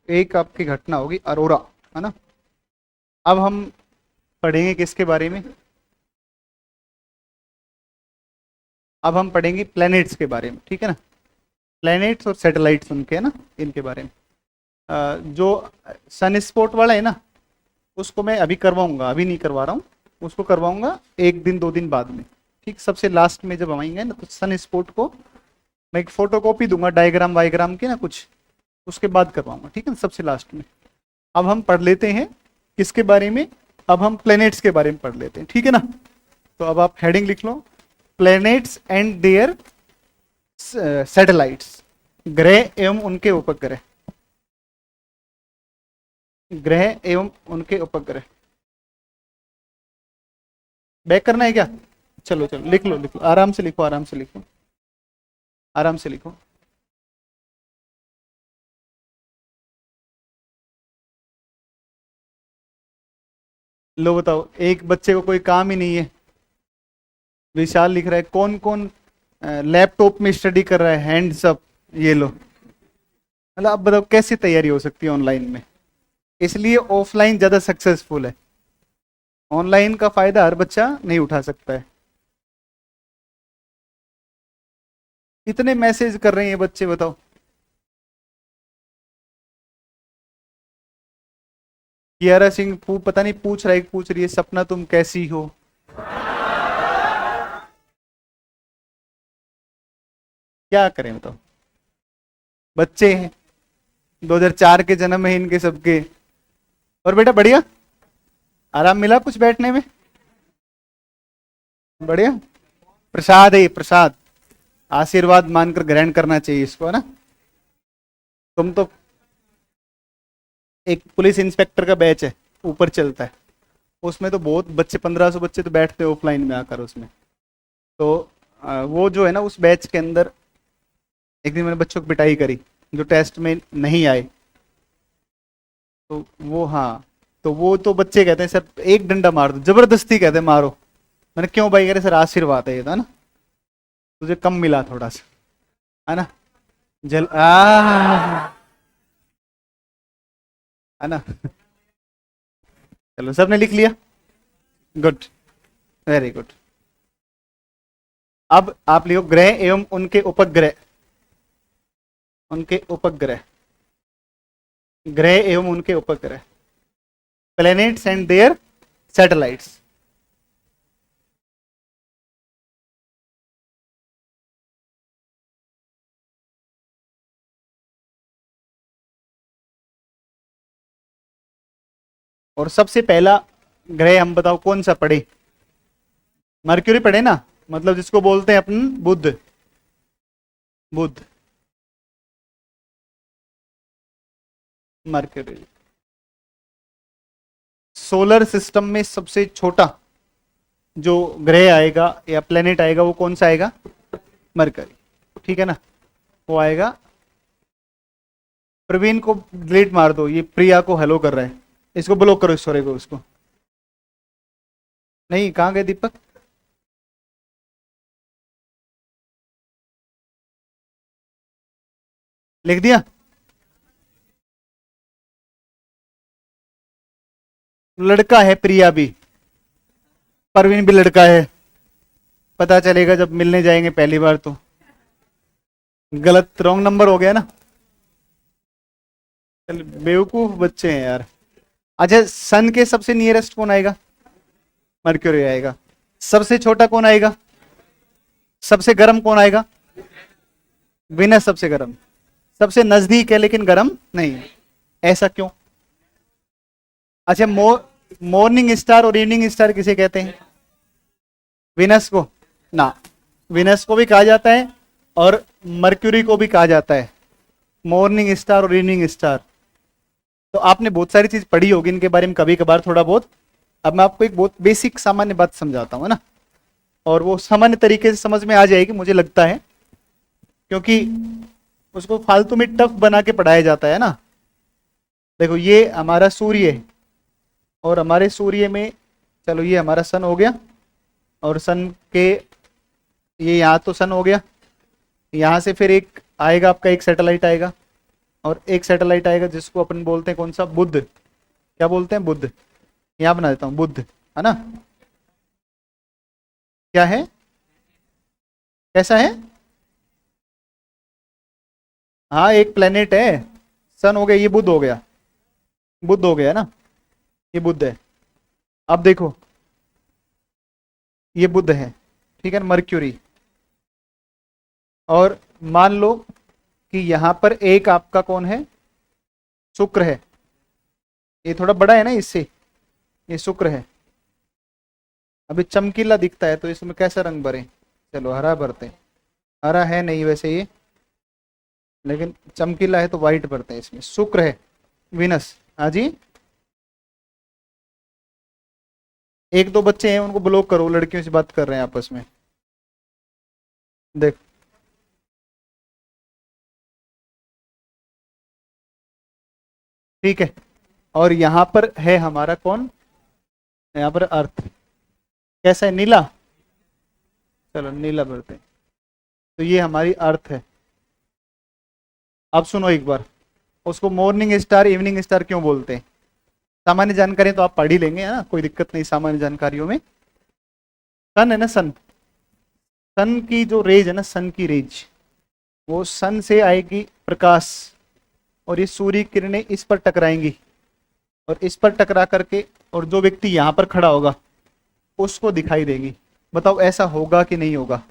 एक आपकी घटना होगी अरोरा, है ना। अब हम पढ़ेंगे किसके बारे में, अब हम पढ़ेंगे प्लैनेट्स के बारे में, ठीक है ना। प्लैनेट्स और सैटेलाइट्स उनके, है ना, इनके बारे में। जो सन स्पॉट वाला है ना, उसको मैं अभी करवाऊंगा, अभी नहीं करवा रहा हूँ। उसको करवाऊंगा 1 दिन 2 दिन बाद में। ठीक, सबसे लास्ट में जब हम आएंगे ना तो सन स्पॉट को मैं एक फोटो कॉपी दूंगा डायग्राम वायग्राम की ना कुछ, उसके बाद करवाऊंगा। ठीक है ना, सबसे लास्ट में। अब हम पढ़ लेते हैं किसके बारे में, अब हम प्लैनेट्स के बारे में पढ़ लेते हैं। ठीक है ना, तो अब आप हेडिंग लिख लो, प्लैनेट्स एंड देयर सैटेलाइट्स, ग्रह एवं उनके उपग्रह, ग्रह एवं उनके उपग्रह। बैक करना है क्या? चलो चलो लिख लो, लिख लो, आराम से लिखो, आराम से लिखो, आराम से लिखो। लो बताओ, एक बच्चे को कोई काम ही नहीं है। विशाल लिख रहा है कौन कौन लैपटॉप में स्टडी कर रहा है, हैंड्स अप। ये लो, मतलब अब बताओ कैसी तैयारी हो सकती है ऑनलाइन में। इसलिए ऑफलाइन ज्यादा सक्सेसफुल है, ऑनलाइन का फायदा हर बच्चा नहीं उठा सकता है। कितने मैसेज कर रहे हैं ये बच्चे बताओ। कियारा सिंह पता नहीं पूछ रहा है, पूछ रही है सपना तुम कैसी हो। क्या करें बताओ, बच्चे हैं, 2004 के जन्म है इनके सबके। और बेटा बढ़िया, आराम मिला कुछ बैठने में? बढ़िया, प्रसाद है ये, प्रसाद, आशीर्वाद मानकर ग्रहण करना चाहिए इसको, है ना। तुम तो एक पुलिस इंस्पेक्टर का बैच है, ऊपर चलता है, उसमें तो बहुत बच्चे, 1500 बच्चे तो बैठते हैं ऑफलाइन में आकर उसमें। तो वो जो है ना उस बैच के अंदर एक दिन मैंने बच्चों की पिटाई करी जो टेस्ट में नहीं आए। तो वो, हाँ, तो वो तो बच्चे कहते हैं सर एक डंडा मार दो, जबरदस्ती कहते हैं मारो। मैंने क्यों भाई, कह रहे सर आशीर्वाद है ये, था ना, तुझे कम मिला थोड़ा सा, है ना। जल है ना। चलो सबने लिख लिया, गुड, वेरी गुड। अब आप लिखो ग्रह एवं उनके उपग्रह, उनके उपग्रह, ग्रह एवं उनके उपग्रह, प्लैनेट्स एंड देयर सैटेलाइट्स। और सबसे पहला ग्रह हम बताओ कौन सा पढ़े? मर्क्यूरी पढ़े ना, मतलब जिसको बोलते हैं अपन बुध, बुध, मर्क्यूरी। सोलर सिस्टम में सबसे छोटा जो ग्रह आएगा या प्लेनेट आएगा वो कौन सा आएगा? मरकरी, ठीक है ना, वो आएगा। प्रवीण को डिलीट मार दो, ये प्रिया को हेलो कर रहा है, इसको ब्लॉक करो, इस को, उसको। नहीं, कहाँ गए दीपक? लिख दिया? लड़का है प्रिया भी, परवीन भी लड़का है, पता चलेगा जब मिलने जाएंगे पहली बार तो। गलत, रॉन्ग नंबर हो गया ना। चल बेवकूफ बच्चे हैं यार। अच्छा, सन के सबसे नियरेस्ट कौन आएगा? मर्क्यूरी आएगा। सबसे छोटा कौन आएगा? सबसे गर्म कौन आएगा? विनस सबसे गर्म। सबसे नजदीक है लेकिन गर्म नहीं, ऐसा क्यों? अच्छा, मॉर्निंग स्टार और इवनिंग स्टार किसे कहते हैं? विनस को ना, विनस को भी कहा जाता है और मर्क्यूरी को भी कहा जाता है, मॉर्निंग स्टार और इवनिंग स्टार। तो आपने बहुत सारी चीज पढ़ी होगी इनके बारे में कभी कभार थोड़ा बहुत। अब मैं आपको एक बहुत बेसिक सामान्य बात समझाता हूँ ना, और वो सामान्य तरीके से समझ में आ जाएगी मुझे लगता है, क्योंकि उसको फालतू में टफ बना के पढ़ाया जाता है ना। देखो ये हमारा सूर्य है, और हमारे सूर्य में, चलो ये हमारा सन हो गया, और सन के ये यहाँ तो सन हो गया, यहाँ से फिर एक आएगा आपका, एक सैटेलाइट आएगा, और एक सैटेलाइट आएगा जिसको अपन बोलते हैं कौन सा? बुध। क्या बोलते हैं? बुध। यहाँ बना देता हूँ बुध, है ना। क्या है, कैसा है? हाँ एक प्लेनेट है, सन हो गया, ये बुध हो गया, बुध हो गया ना, ये बुध है। अब देखो ये बुध है, ठीक है ना, मर्क्यूरी। और मान लो कि यहां पर एक आपका कौन है, शुक्र है। ये थोड़ा बड़ा है ना इससे, ये शुक्र है। अभी चमकीला दिखता है तो इसमें कैसा रंग भरे, चलो हरा भरते हैं। हरा है नहीं वैसे ये, लेकिन चमकीला है तो व्हाइट भरते हैं इसमें। शुक्र है, विनस। हाँ जी, एक दो बच्चे हैं उनको ब्लॉक करो, लड़कियों से बात कर रहे हैं आपस में। देख, ठीक है। और यहां पर है हमारा कौन, यहाँ पर अर्थ। कैसा है, नीला। चलो नीला भरते हैं। तो ये हमारी अर्थ है। अब सुनो एक बार, उसको मॉर्निंग स्टार इवनिंग स्टार क्यों बोलते हैं? सामान्य जानकारी तो आप पढ़ ही लेंगे, है ना, कोई दिक्कत नहीं सामान्य जानकारियों में। सन है ना, सन, सन की जो रेज है ना, सन की रेज, वो सन से आएगी प्रकाश, और ये सूर्य किरणें इस पर टकराएंगी, और इस पर टकरा करके और जो व्यक्ति यहाँ पर खड़ा होगा उसको दिखाई देगी। बताओ ऐसा होगा कि नहीं होगा?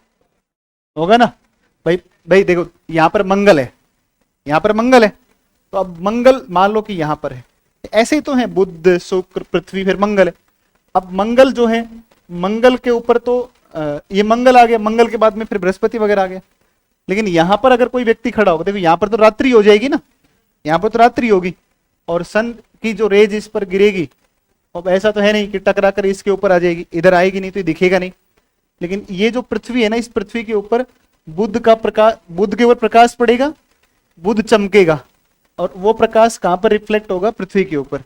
होगा ना भाई। भाई देखो, यहाँ पर मंगल है, यहाँ पर मंगल है, तो अब मंगल मान लो कि यहाँ पर है। ऐसे ही तो है, बुध शुक्र पृथ्वी फिर मंगल है। अब मंगल जो है, मंगल के ऊपर तो ये मंगल आ गया, मंगल के बाद में फिर बृहस्पति वगैरह आ गया। लेकिन यहां पर अगर कोई व्यक्ति खड़ा होगा, देखो यहां पर तो रात्रि हो जाएगी ना, यहां पर तो रात्रि होगी, और सन की जो रेज इस पर गिरेगी, अब ऐसा तो है नहीं कि टकरा कर इसके ऊपर आ जाएगी, इधर आएगी नहीं तो ये दिखेगा नहीं। लेकिन ये जो पृथ्वी है ना, इस पृथ्वी के ऊपर बुध का प्रकाश, बुध के ऊपर प्रकाश पड़ेगा, बुध चमकेगा, और वो प्रकाश कहां पर रिफ्लेक्ट होगा, पृथ्वी के ऊपर।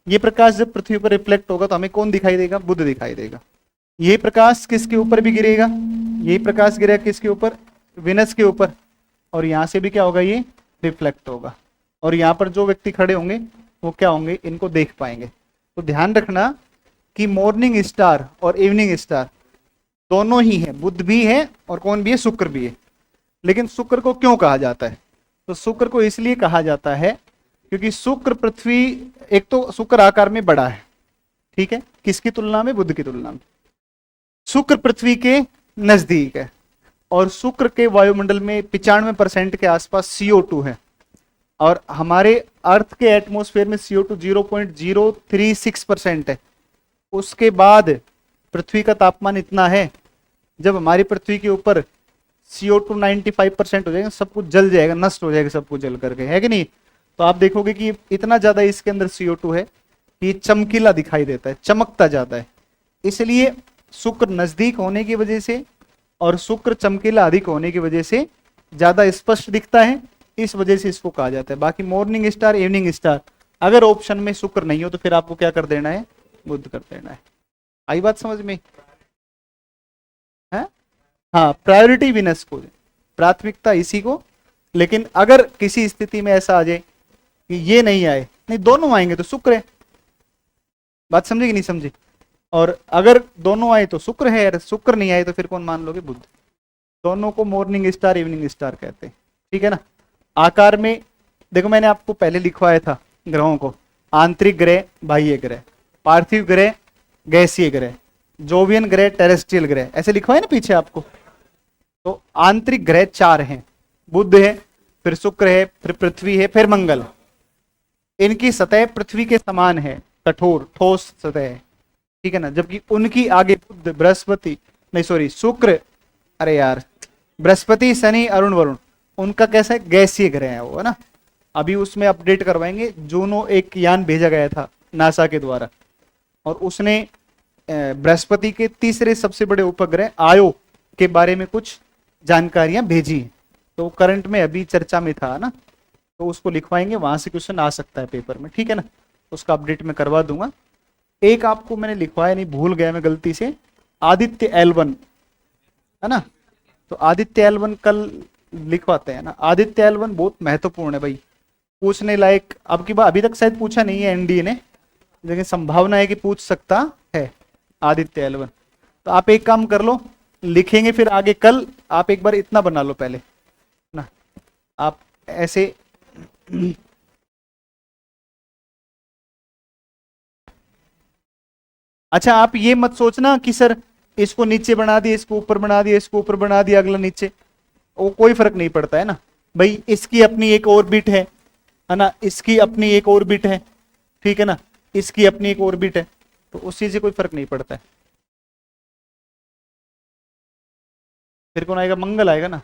ये प्रकाश जब पृथ्वी पर रिफ्लेक्ट होगा तो हमें कौन दिखाई देगा, बुध दिखाई देगा। ये प्रकाश किसके ऊपर भी गिरेगा, यही प्रकाश गिरेगा किसके ऊपर, विनस के ऊपर, और यहां से भी क्या होगा, ये रिफ्लेक्ट होगा, और यहां पर जो व्यक्ति खड़े होंगे वो क्या होंगे, इनको देख पाएंगे। तो ध्यान रखना कि मॉर्निंग स्टार और इवनिंग स्टार दोनों ही है, बुध भी है और कौन भी है, शुक्र भी है। लेकिन शुक्र को क्यों कहा जाता है? तो शुक्र को इसलिए कहा जाता है क्योंकि शुक्र पृथ्वी, एक तो शुक्र आकार में बड़ा है, ठीक है, किसकी तुलना में, बुध की तुलना में। शुक्र पृथ्वी के नजदीक है, और शुक्र के वायुमंडल में 95% के आसपास CO2 है, और हमारे अर्थ के एटमॉस्फेयर में CO2 0.036% है। उसके बाद पृथ्वी का तापमान इतना है, जब हमारी पृथ्वी के ऊपर CO2 95% हो जाएगा, सब कुछ जल जाएगा, नष्ट हो जाएगा सब कुछ जल करके, है कि नहीं? तो आप देखोगे कि इतना ज्यादा इसके अंदर CO2 है कि चमकीला दिखाई देता है, चमकता ज्यादा है। इसलिए शुक्र नजदीक होने की वजह से और शुक्र चमकीला अधिक होने की वजह से ज्यादा स्पष्ट दिखता है, इस वजह से इसको कहा जाता है। बाकी मॉर्निंग स्टार इवनिंग स्टार अगर ऑप्शन में शुक्र नहीं हो तो फिर आपको क्या कर देना है, बुध कर देना है। आई बात समझ में है? हाँ, प्रायोरिटी विनस को, प्राथमिकता इसी को। लेकिन अगर किसी स्थिति में ऐसा आ जाए कि ये नहीं आए, नहीं दोनों आएंगे तो शुक्र है। बात समझे कि नहीं समझे? और अगर दोनों आए तो शुक्र है, अगर शुक्र नहीं आए तो फिर कौन मान लोगे, बुध। दोनों को मॉर्निंग स्टार इवनिंग स्टार कहते हैं, ठीक है ना। आकार में देखो, मैंने आपको पहले लिखवाया था ग्रहों को, आंतरिक ग्रह, बाह्य ग्रह, पार्थिव ग्रह, गैसीय ग्रह, जोवियन ग्रह, टेरेस्ट्रियल ग्रह, ऐसे लिखवाए ना पीछे आपको। तो आंतरिक ग्रह 4 हैं, बुध है, फिर शुक्र है, फिर पृथ्वी है, फिर मंगल। इनकी सतह पृथ्वी के समान है, कठोर ठोस सतह है, ठीक है ना। जबकि उनकी आगे बुध, बृहस्पति, नहीं सॉरी शुक्र, अरे यार, बृहस्पति, शनि, अरुण, वरुण, उनका कैसा है, गैसीय ग्रह है वो, है ना। अभी उसमें अपडेट करवाएंगे। जूनो एक यान भेजा गया था नासा के द्वारा, और उसने बृहस्पति के तीसरे सबसे बड़े उपग्रह आयो के बारे में कुछ जानकारियां भेजी। तो करंट में अभी चर्चा में था ना, तो उसको लिखवाएंगे, वहां से क्वेश्चन आ सकता है पेपर में, ठीक है ना। उसका अपडेट मैं करवा दूंगा। एक आपको मैंने लिखवाया नहीं, भूल गया मैं गलती से, आदित्य L1, है ना। तो आदित्य L1 कल लिखवाते हैं ना। आदित्य L1 बहुत महत्वपूर्ण है भाई, पूछने लायक। अब की बार अभी तक शायद पूछा नहीं है एनडीए ने, लेकिन संभावना है कि पूछ सकता है आदित्य L1। तो आप एक काम कर लो, लिखेंगे फिर आगे कल, आप एक बार इतना बना लो पहले ना, आप ऐसे अच्छा, आप ये मत सोचना कि सर इसको नीचे बना दिया, इसको ऊपर बना दिया, इसको ऊपर बना दिया, अगला नीचे, वो कोई फर्क नहीं पड़ता है ना भाई। इसकी अपनी एक ऑर्बिट है ना, इसकी अपनी एक ऑर्बिट है, ठीक है ना, इसकी अपनी एक ऑर्बिट है, तो उस चीज से कोई फर्क नहीं पड़ता है। फिर कौन आएगा? मंगल आएगा ना।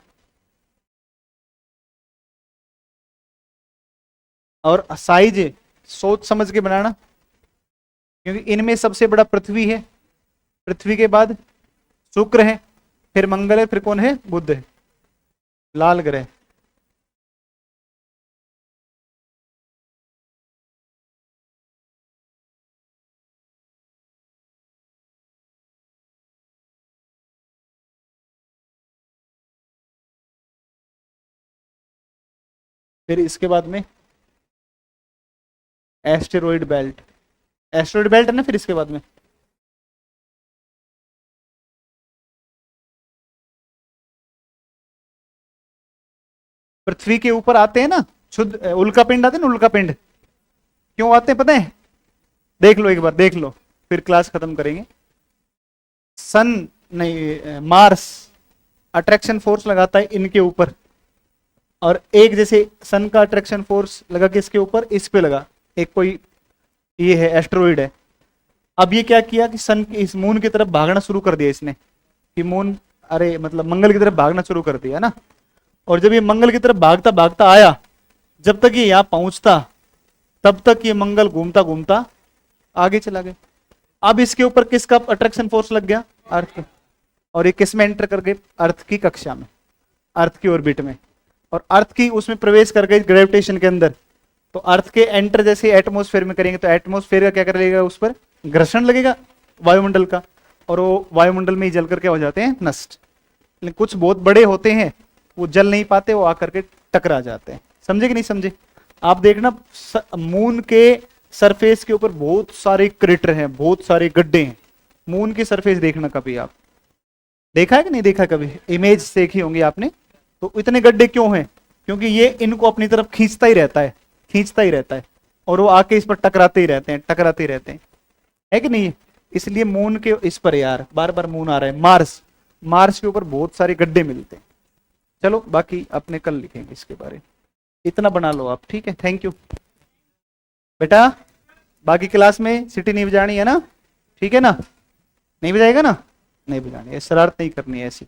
और साइज सोच समझ के बनाना, क्योंकि इनमें सबसे बड़ा पृथ्वी है, पृथ्वी के बाद शुक्र है, फिर मंगल है, फिर कौन है? बुध है, लाल ग्रह। फिर इसके बाद में एस्टेरॉइड बेल्ट, एस्टेरॉइड बेल्ट है ना। फिर इसके बाद में पृथ्वी के ऊपर आते हैं ना शुद्ध उल्कापिंड आते हैं ना, उल्कापिंड क्यों आते हैं पता है? देख लो एक बार, देख लो, फिर क्लास खत्म करेंगे। सन नहीं, मार्स अट्रैक्शन फोर्स लगाता है इनके ऊपर, और एक जैसे सन का अट्रैक्शन फोर्स लगा के इसके ऊपर, इस पे लगा एक कोई, ये है एस्टेरॉइड है। अब ये क्या किया कि सन इस मून की तरफ भागना शुरू कर दिया इसने, कि मून, अरे मतलब मंगल की तरफ भागना शुरू कर दिया ना। और जब ये मंगल की तरफ भागता भागता आया, जब तक ये यहां पहुंचता तब तक ये मंगल घूमता घूमता आगे चला गया। अब इसके ऊपर किसका अट्रैक्शन फोर्स लग गया? अर्थ का। और ये किस में एंटर कर गए? अर्थ की कक्षा में, अर्थ की ऑर्बिट में, और अर्थ की उसमें प्रवेश कर गई ग्रेविटेशन के अंदर। तो अर्थ के एंटर जैसे एटमोस्फेयर में करेंगे तो एटमोस्फेयर का क्या करेगा? उस पर घर्षण लगेगा वायुमंडल का, और वो वायुमंडल में ही जल करके हो जाते हैं नष्ट। लेकिन कुछ बहुत बड़े होते हैं, वो जल नहीं पाते, वो आकर के टकरा जाते हैं। समझे कि नहीं समझे? आप देखना मून के सरफेस के ऊपर बहुत सारे क्रेटर हैं, बहुत सारे गड्ढे हैं। मून की सरफेस देखना कभी, आप देखा है कि नहीं देखा? कभी इमेज देखी होंगी आपने। तो इतने गड्ढे क्यों हैं? क्योंकि ये इनको अपनी तरफ खींचता ही रहता है, खींचता ही रहता है, और वो आके इस पर टकराते ही रहते हैं, टकराते ही रहते हैं, है कि नहीं? इसलिए मून के इस पर यार बार बार मून आ रहा है। मार्स, मार्स के ऊपर बहुत सारे गड्ढे मिलते हैं। चलो बाकी अपने कल लिखेंगे इसके बारे में, इतना बना लो आप, ठीक है? थैंक यू बेटा। बाकी क्लास में सिटी नहीं बजानी है ना, ठीक है ना? नहीं बजाएगा ना? नहीं बजानी है, शरारत नहीं करनी है ऐसी।